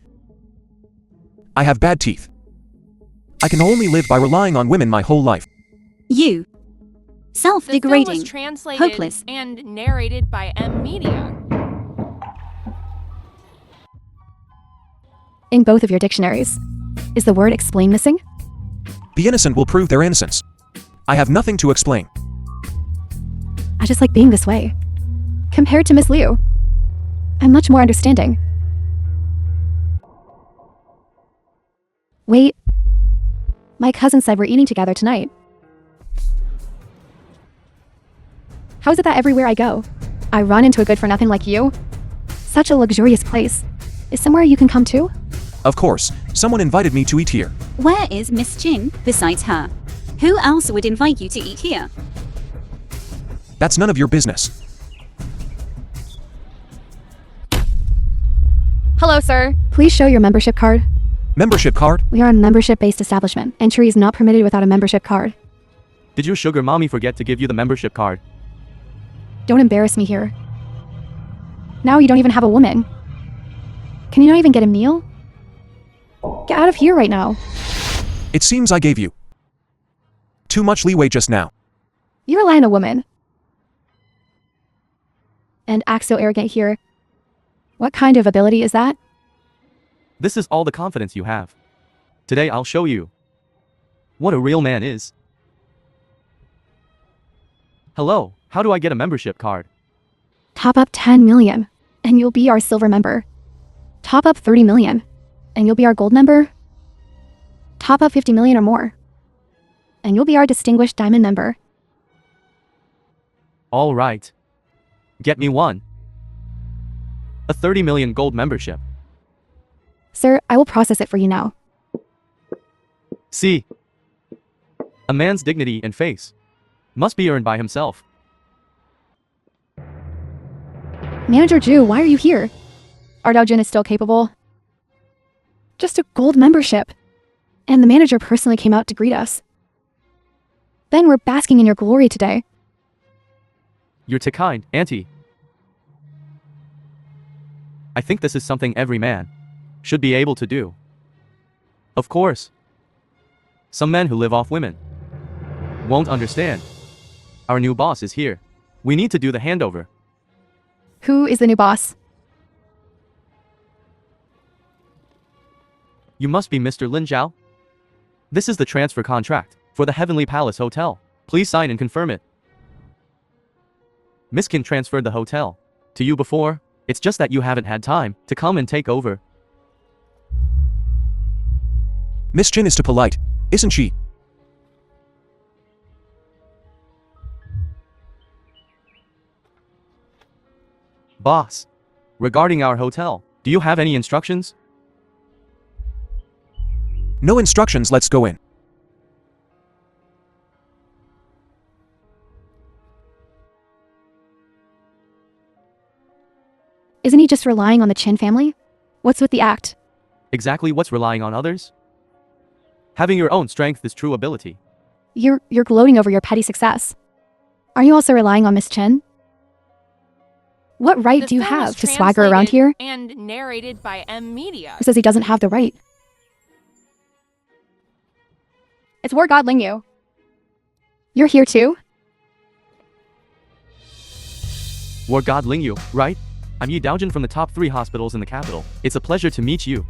I have bad teeth. I can only live by relying on women my whole life. You. The film was Self-degrading. translated Hopeless. and narrated by M Media. In both of your dictionaries, is the word explain missing? The innocent will prove their innocence. I have nothing to explain. I just like being this way. Compared to Miss Liu, I'm much more understanding. Wait. My cousin said we're eating together tonight. How is it that everywhere I go, I run into a good-for-nothing like you? Such a luxurious place. Is somewhere you can come to? Of course, someone invited me to eat here. Where is Miss Jin besides her? Who else would invite you to eat here? That's none of your business. Hello, sir. Please show your membership card. Membership card? We are a membership-based establishment. Entry is not permitted without a membership card. Did your sugar mommy forget to give you the membership card? Don't embarrass me here. Now you don't even have a woman. Can you not even get a meal? Get out of here right now. It seems I gave you too much leeway just now. You rely on a woman. And act so arrogant here. What kind of ability is that? This is all the confidence you have. Today I'll show you what a real man is. Hello, how do I get a membership card? Top up 10 million, and you'll be our silver member. Top up 30 million, and you'll be our gold member. Top up 50 million or more, and you'll be our distinguished diamond member. All right. Get me one. A 30 million gold membership. Sir, I will process it for you now. See. A man's dignity and face must be earned by himself. Manager Ju, why are you here? Our Daojin is still capable. Just a gold membership. And the manager personally came out to greet us. Then we're basking in your glory today. You're too kind, Auntie. I think this is something every man should be able to do. Of course, some men who live off women won't understand. Our new boss is here. We need to do the handover. Who is the new boss? You must be Mr. Lin Zhao. This is the transfer contract for the Heavenly Palace Hotel. Please sign and confirm it. Miss Kim transferred the hotel to you before. It's just that you haven't had time to come and take over. Miss Jin is too polite, isn't she? Boss, regarding our hotel, do you have any instructions? No instructions, let's go in. Isn't he just relying on the Chin family? What's with the act? Exactly what's relying on others? Having your own strength is true ability. You're gloating over your petty success. Are you also relying on Miss Chen? What right The do you film have is to swagger around here? And narrated by M Media. Who says he doesn't have the right? It's War God Ling Yu. You're here too? War God Ling Yu, right? I'm Yi Daojin from the top 3 hospitals in the capital. It's a pleasure to meet you.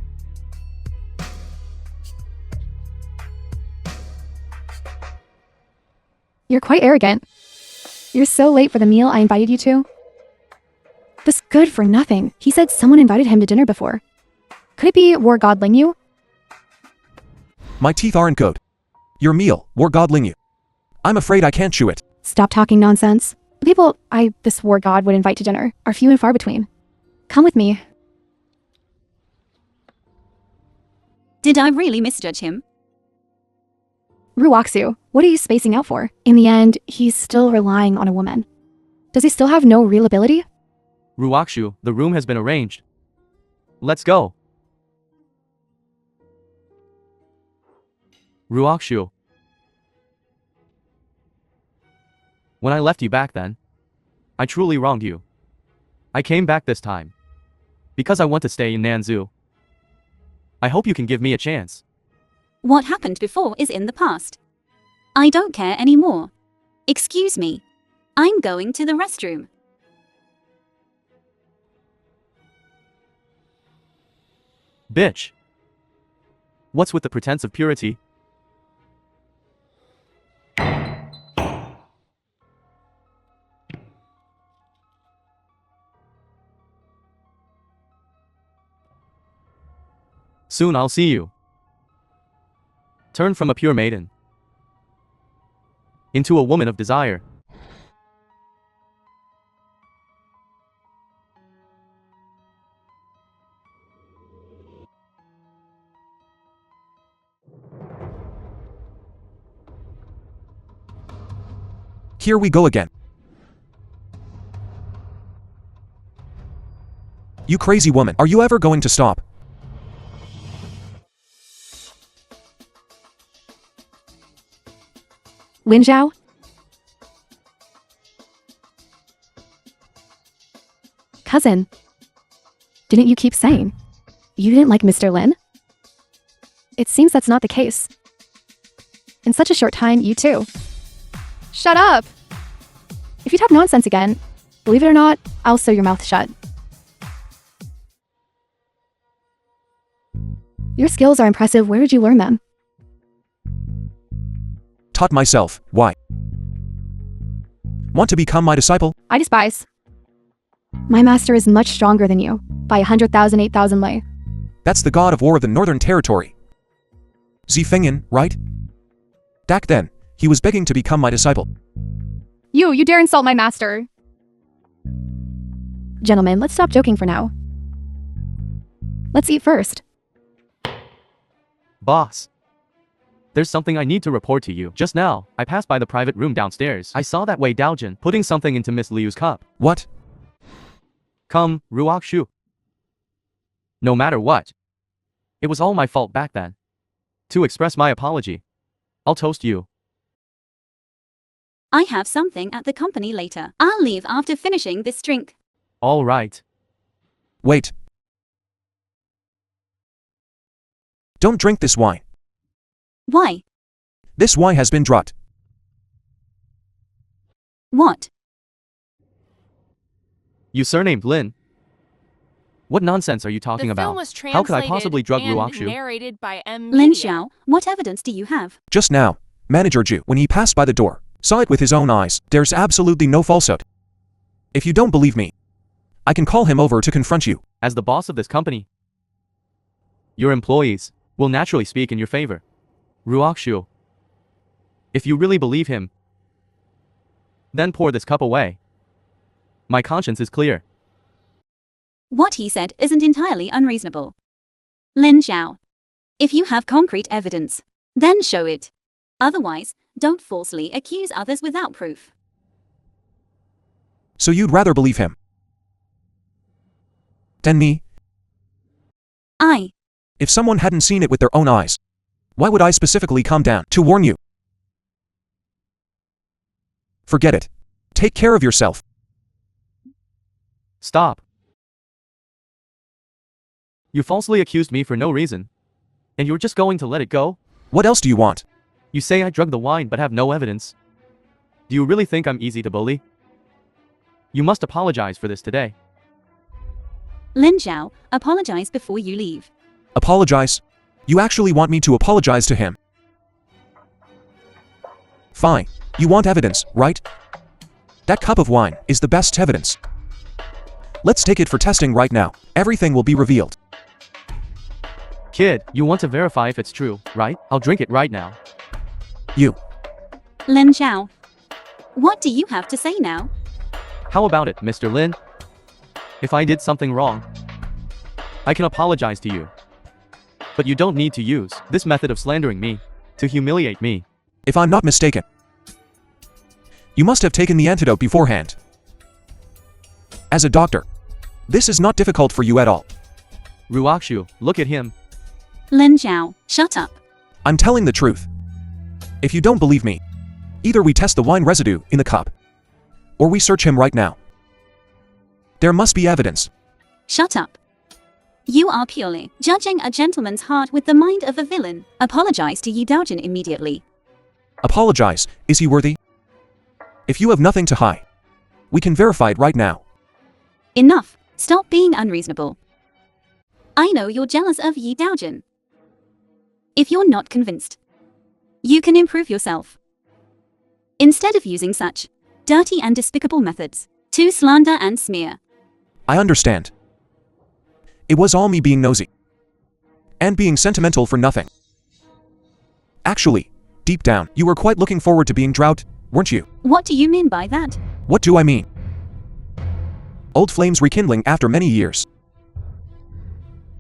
You're quite arrogant. You're so late for the meal I invited you to. This good for nothing. He said someone invited him to dinner before. Could it be War God Ling Yu? My teeth aren't good. Your meal, War God Ling Yu. I'm afraid I can't chew it. Stop talking nonsense. The people this war god would invite to dinner are few and far between. Come with me. Did I really misjudge him? Ruaksu, what are you spacing out for? In the end, he's still relying on a woman. Does he still have no real ability? Ruakshu, the room has been arranged. Let's go. Ruakshu. When I left you back then, I truly wronged you. I came back this time because I want to stay in Nanzu. I hope you can give me a chance. What happened before is in the past. I don't care anymore. Excuse me. I'm going to the restroom. Bitch. What's with the pretense of purity? Soon I'll see you. Turn from a pure maiden into a woman of desire. Here we go again. You crazy woman, are you ever going to stop? Lin Zhao? Cousin, didn't you keep saying you didn't like Mr. Lin? It seems that's not the case. In such a short time, you too. Shut up! If you talk nonsense again, believe it or not, I'll sew your mouth shut. Your skills are impressive. Where did you learn them? Taught myself. Why? Want to become my disciple? I despise. My master is much stronger than you, by 100,000, 8,000 lei. That's the god of war of the Northern Territory. Zifengyan, right? Back then, He was begging to become my disciple. You dare insult my master. Gentlemen, let's stop joking for now. Let's eat first. Boss. There's something I need to report to you. Just now, I passed by the private room downstairs. I saw that Wei Daojin putting something into Miss Liu's cup. What? Come, Ruoxu. No matter what. It was all my fault back then. To express my apology, I'll toast you. I have something at the company later. I'll leave after finishing this drink. All right. Wait. Don't drink this wine. Why? This wine has been drugged. What? You surnamed Lin. What nonsense are you talking The about? film was How could I translated possibly drug and Ruoxu? narrated by M. Lin Media. Xiao, what evidence do you have? Just now, Manager Ju, when he passed by the door, saw it with his own eyes. There's absolutely no falsehood. If you don't believe me, I can call him over to confront you. As the boss of this company, your employees will naturally speak in your favor. Ruoxu, if you really believe him, then pour this cup away. My conscience is clear. What he said isn't entirely unreasonable. Lin Xiao, if you have concrete evidence, then show it. Otherwise, don't falsely accuse others without proof. So you'd rather believe him than me? If someone hadn't seen it with their own eyes, why would I specifically come down to warn you? Forget it. Take care of yourself. Stop. You falsely accused me for no reason. And you're just going to let it go? What else do you want? You say I drugged the wine but have no evidence. Do you really think I'm easy to bully? You must apologize for this today. Lin Xiao, apologize before you leave. Apologize? You actually want me to apologize to him? Fine. You want evidence, right? That cup of wine is the best evidence. Let's take it for testing right now. Everything will be revealed. Kid, you want to verify if it's true, right? I'll drink it right now. You. Lin Xiao, what do you have to say now? How about it, Mr. Lin? If I did something wrong, I can apologize to you. But you don't need to use this method of slandering me to humiliate me. If I'm not mistaken, you must have taken the antidote beforehand. As a doctor, this is not difficult for you at all. Ruoxu, look at him. Lin Xiao, shut up. I'm telling the truth. If you don't believe me, either we test the wine residue in the cup, or we search him right now. There must be evidence. Shut up. You are purely judging a gentleman's heart with the mind of a villain. Apologize to Yi Daojin immediately. Apologize. Is he worthy? If you have nothing to hide, we can verify it right now. Enough. Stop being unreasonable. I know you're jealous of Yi Daojin. If you're not convinced, you can improve yourself. Instead of using such dirty and despicable methods to slander and smear. I understand. It was all me being nosy. And being sentimental for nothing. Actually, deep down, you were quite looking forward to being drought, weren't you? What do you mean by that? What do I mean? Old flames rekindling after many years.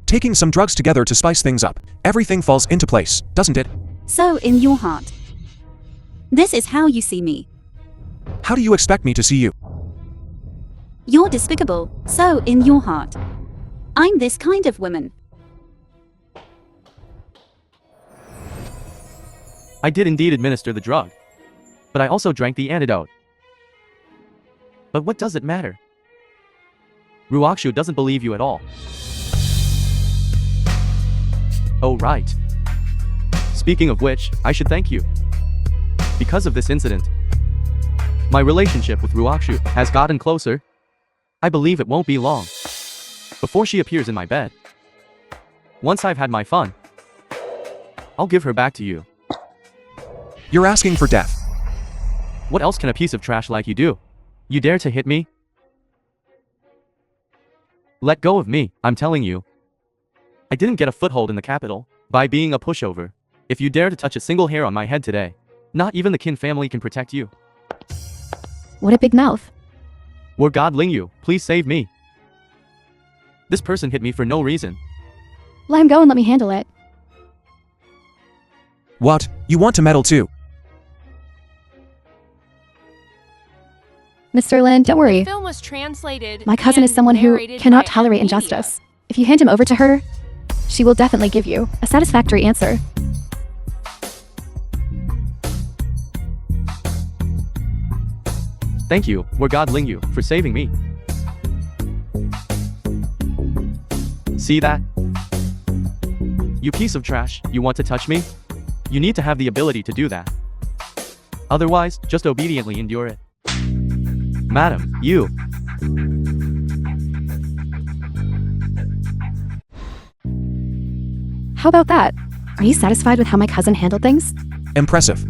Taking some drugs together to spice things up. Everything falls into place, doesn't it? So in your heart, this is how you see me. How do you expect me to see you? You're despicable, so in your heart, I'm this kind of woman. I did indeed administer the drug. But I also drank the antidote. But what does it matter? Ruoxu doesn't believe you at all. Oh right. Speaking of which, I should thank you. Because of this incident, my relationship with Ruoxu has gotten closer. I believe it won't be long before she appears in my bed. Once I've had my fun, I'll give her back to you. You're asking for death. What else can a piece of trash like you do? You dare to hit me? Let go of me, I'm telling you. I didn't get a foothold in the capital by being a pushover. If you dare to touch a single hair on my head today, Not even the Qin family can protect you. What a big mouth. War God Ling Yu, please save me. This person hit me for no reason. Let him go and let me handle it. What? You want to meddle too? Mr. Lin, don't worry. The film was translated. My cousin and is someone who narrated cannot by tolerate M Media. injustice. If you hand him over to her, she will definitely give you a satisfactory answer. Thank you, War God Ling Yu, for saving me. See that? You piece of trash, you want to touch me? You need to have the ability to do that. Otherwise, just obediently endure it. Madam, you. How about that? Are you satisfied with how my cousin handled things? Impressive.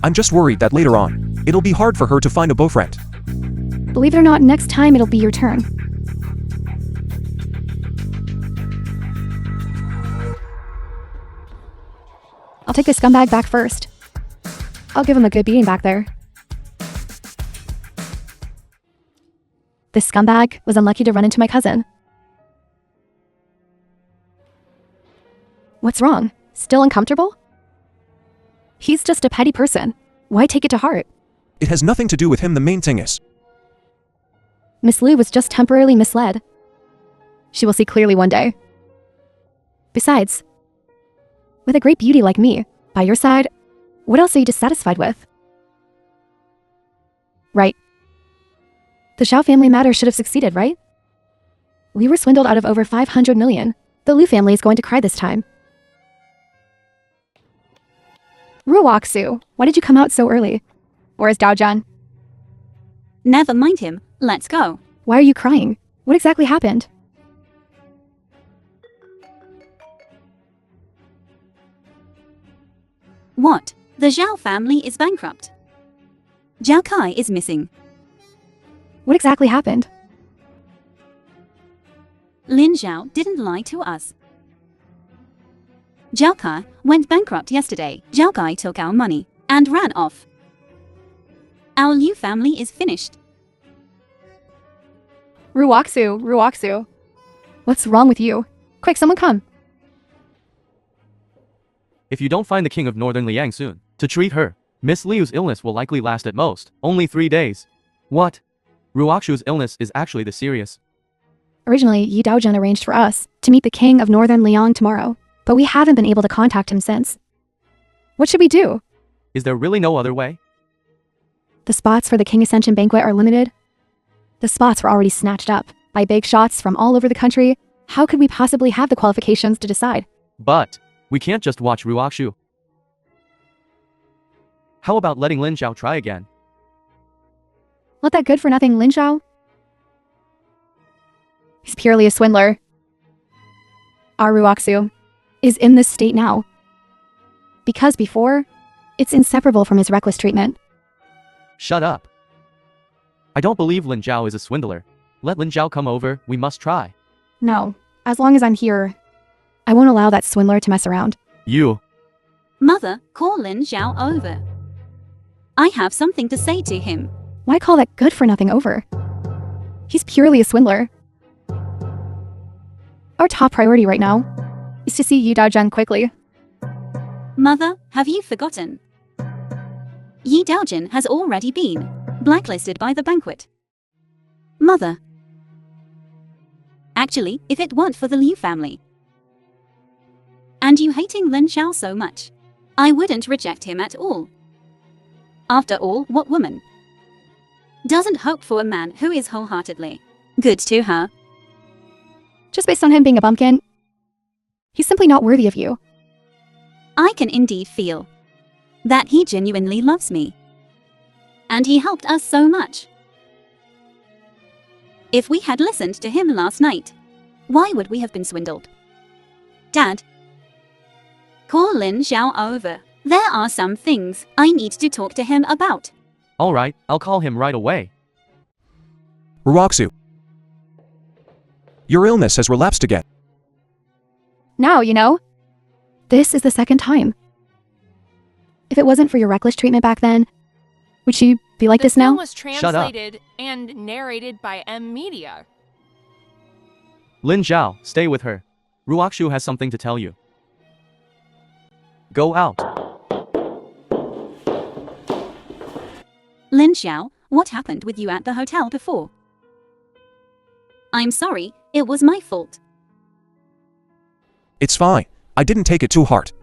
I'm just worried that later on, it'll be hard for her to find a boyfriend. Believe it or not, next time it'll be your turn. I'll take this scumbag back first. I'll give him a good beating back there. This scumbag was unlucky to run into my cousin. What's wrong? Still uncomfortable? He's just a petty person. Why take it to heart? It has nothing to do with him. The main thing is, Miss Liu was just temporarily misled. She will see clearly one day. Besides, with a great beauty like me by your side, what else are you dissatisfied with? Right. The Zhao family matter should have succeeded, right? We were swindled out of over 500 million. The Liu family is going to cry this time. Ruoxu, why did you come out so early? Where's Daojan? Never mind him, let's go. Why are you crying? What exactly happened? What? The Zhao family is bankrupt. Zhao Kai is missing. What exactly happened? Lin Zhao didn't lie to us. Zhao Kai went bankrupt yesterday. Zhao Kai took our money and ran off. Our Liu family is finished. Ruoxu. What's wrong with you? Quick, someone come. If you don't find the king of Northern Liang soon, to treat her, Miss Liu's illness will likely last at most only 3 days. What? Ruoxu's illness is actually the serious. Originally, Yi Daojan arranged for us to meet the king of Northern Liang tomorrow, but we haven't been able to contact him since. What should we do? Is there really no other way? The spots for the King Ascension banquet are limited. The spots were already snatched up by big shots from all over the country. How could we possibly have the qualifications to decide? But we can't just watch Ruoxu. How about letting Lin Zhao try again? Let that good-for-nothing Lin Zhao? He's purely a swindler. Our Ruoxu is in this state now because before, it's inseparable from his reckless treatment. Shut up. I don't believe Lin Zhao is a swindler. Let Lin Zhao come over, we must try. No, as long as I'm here, I won't allow that swindler to mess around. You. Mother, call Lin Zhao over. I have something to say to him. Why call that good-for-nothing over? He's purely a swindler. Our top priority right now is to see Yi Daojan quickly. Mother, have you forgotten? Yi Daojin has already been blacklisted by the banquet. Mother. Actually, if it weren't for the Liu family, and you hating Lin Zhao so much, I wouldn't reject him at all. After all, what woman doesn't hope for a man who is wholeheartedly good to her? Just based on him being a bumpkin, he's simply not worthy of you. I can indeed feel that he genuinely loves me. And he helped us so much. If we had listened to him last night, why would we have been swindled? Dad, call Lin Zhao over. There are some things I need to talk to him about. Alright, I'll call him right away. Ruoxu, your illness has relapsed again. Now, you know. This is the second time. If it wasn't for your reckless treatment back then, would she be like The this film now? was Shut up. translated and narrated by M Media. Lin Zhao, stay with her. Ruoxu has something to tell you. Go out. Lin Xiao, what happened with you at the hotel before? I'm sorry, it was my fault. It's fine. I didn't take it to heart.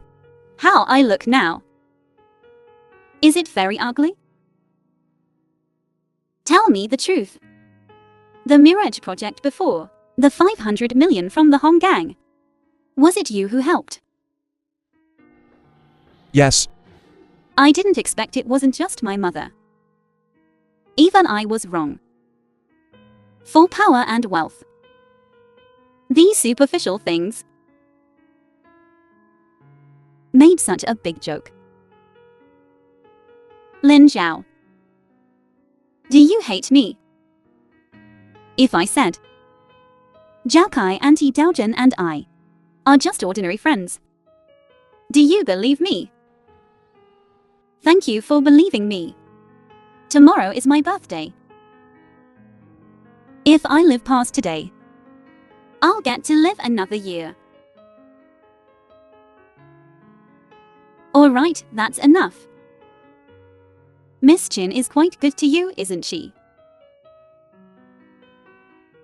How I look now? Is it very ugly? Tell me the truth. The Mirage project before, the 500 million from the Hong Gang. Was it you who helped? Yes, I didn't expect it wasn't just my mother. Even I was wrong. For power and wealth. These superficial things made such a big joke. Lin Zhao, do you hate me? If I said Zhao Kai, Auntie Daojun and I are just ordinary friends, do you believe me? Thank you for believing me. Tomorrow is my birthday. If I live past today, I'll get to live another year. Alright, that's enough. Miss Chin is quite good to you, isn't she?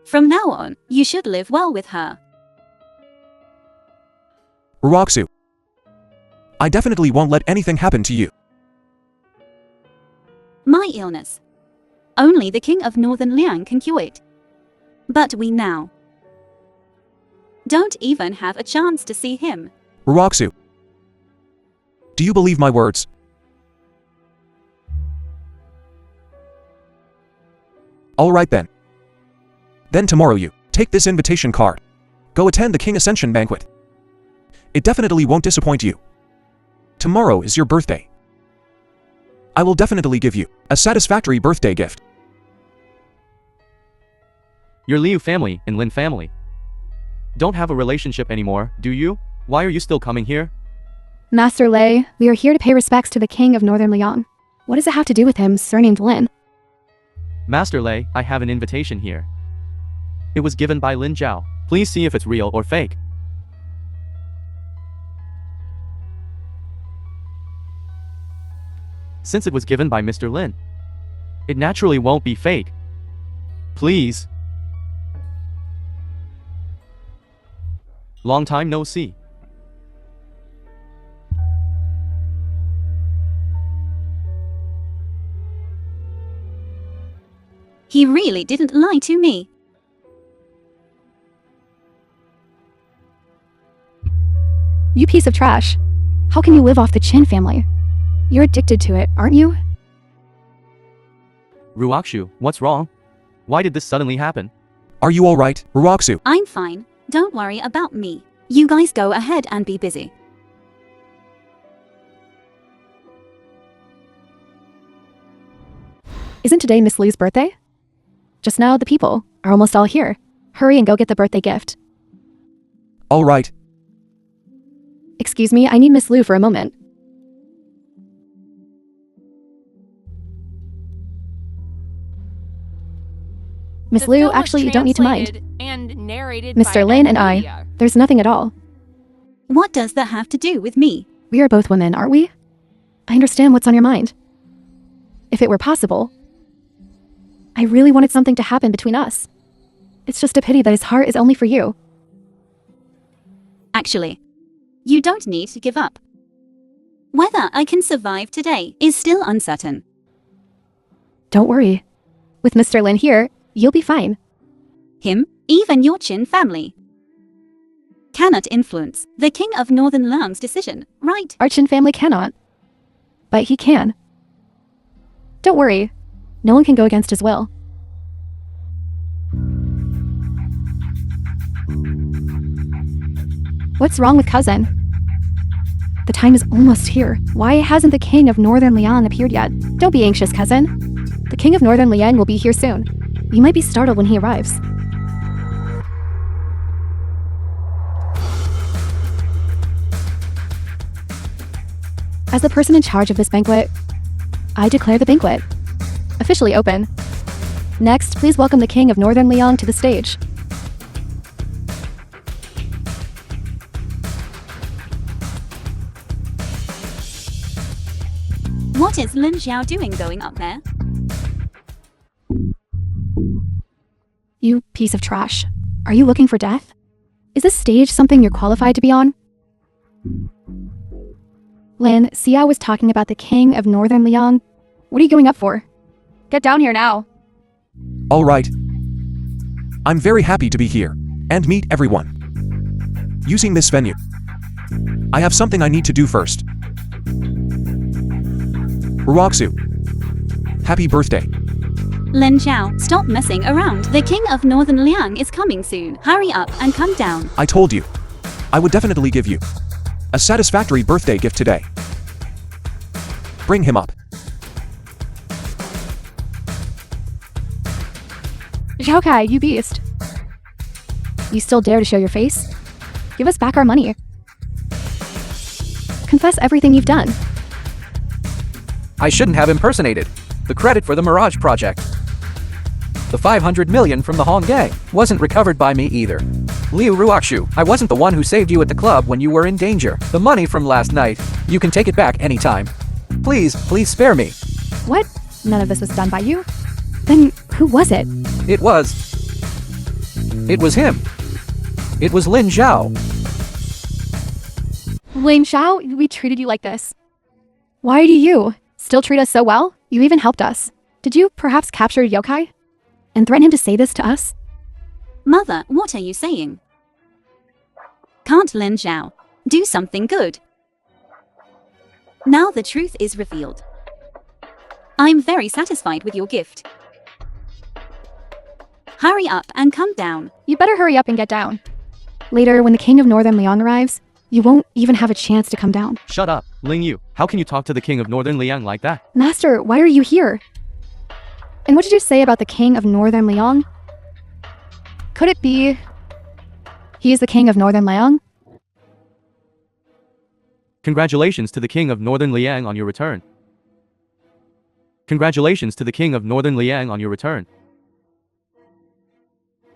From now on, you should live well with her. Ruoxu. I definitely won't let anything happen to you. My illness. Only the king of Northern Liang can cure it. But we now don't even have a chance to see him. Ruoxu. Do you believe my words? Alright then. Then tomorrow you take this invitation card. Go attend the King Ascension banquet. It definitely won't disappoint you. Tomorrow is your birthday. I will definitely give you a satisfactory birthday gift. Your Liu family and Lin family don't have a relationship anymore, do you? Why are you still coming here? Master Lei, we are here to pay respects to the king of Northern Liang. What does it have to do with him surnamed Lin? Master Lei, I have an invitation here. It was given by Lin Zhao. Please see if it's real or fake. Since it was given by Mr. Lin, it naturally won't be fake. Please. Long time no see. He really didn't lie to me. You piece of trash. How can you live off the Chin family? You're addicted to it, aren't you? Ruoxu, what's wrong? Why did this suddenly happen? Are you alright, Ruoxu? I'm fine. Don't worry about me. You guys go ahead and be busy. Isn't today Miss Liu's birthday? Just now, the people are almost all here. Hurry and go get the birthday gift. Alright. Excuse me, I need Miss Liu for a moment. Miss The Liu, film was actually, you don't need to mind. translated and narrated Mr. by Lin M and I, Media. there's nothing at all. What does that have to do with me? We are both women, aren't we? I understand what's on your mind. If it were possible, I really wanted something to happen between us. It's just a pity that his heart is only for you. Actually, you don't need to give up. Whether I can survive today is still uncertain. Don't worry. With Mr. Lin here, you'll be fine. Him, even your Chin family, cannot influence the king of Northern Liang's decision, right? Our Chin family cannot. But he can. Don't worry. No one can go against his will. What's wrong with cousin? The time is almost here. Why hasn't the king of Northern Liang appeared yet? Don't be anxious, cousin. The king of Northern Liang will be here soon. You might be startled when he arrives. As the person in charge of this banquet, I declare the banquet officially open. Next, please welcome the King of Northern Liang to the stage. What is Lin Xiao doing going up there? You piece of trash. Are you looking for death? Is this stage something you're qualified to be on? Lin, Xiao was talking about the King of Northern Liang. What are you going up for? Get down here now. All right. I'm very happy to be here and meet everyone. Using this venue, I have something I need to do first. Ruoxu, happy birthday. Lin Xiao, stop messing around. The King of Northern Liang is coming soon. Hurry up and come down. I told you, I would definitely give you a satisfactory birthday gift today. Bring him up. Zhao Kai, you beast. You still dare to show your face? Give us back our money. Confess everything you've done. I shouldn't have impersonated. The credit for the Mirage project. The 500 million from the Hong Gang wasn't recovered by me either. Liu Ruoxu, I wasn't the one who saved you at the club when you were in danger. The money from last night, you can take it back anytime. Please spare me. What? None of this was done by you? Then who was it? It was him. It was Lin Xiao. Lin Xiao, we treated you like this. Why do you still treat us so well? You even helped us. Did you perhaps capture Yokai? And threaten him to say this to us? Mother, what are you saying? Can't Lin Xiao do something good? Now the truth is revealed. I'm very satisfied with your gift. Hurry up and come down. You better hurry up and get down. Later, when the King of Northern Liang arrives, you won't even have a chance to come down. Shut up, Ling Yu. How can you talk to the King of Northern Liang like that? Master, why are you here? And what did you say about the King of Northern Liang? Could it be he is the King of Northern Liang? Congratulations to the King of Northern Liang on your return. Congratulations to the King of Northern Liang on your return.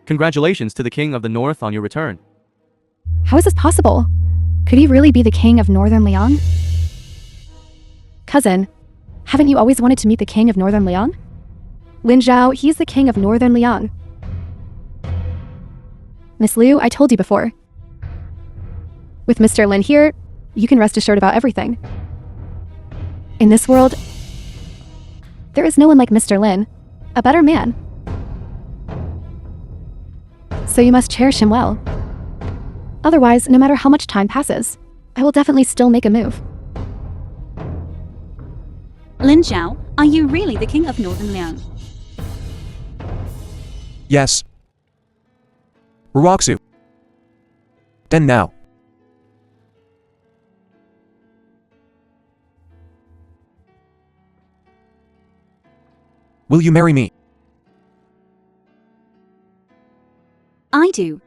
Congratulations to the King of the North on your return. How is this possible? Could he really be the King of Northern Liang? Cousin, haven't you always wanted to meet the King of Northern Liang? Lin Zhao, he's the King of Northern Liang. Miss Liu, I told you before. With Mr. Lin here, you can rest assured about everything. In this world, there is no one like Mr. Lin, a better man. So you must cherish him well. Otherwise, no matter how much time passes, I will definitely still make a move. Lin Xiao, are you really the King of Northern Liang? Yes. Ruoxu. Then now. Will you marry me? I do.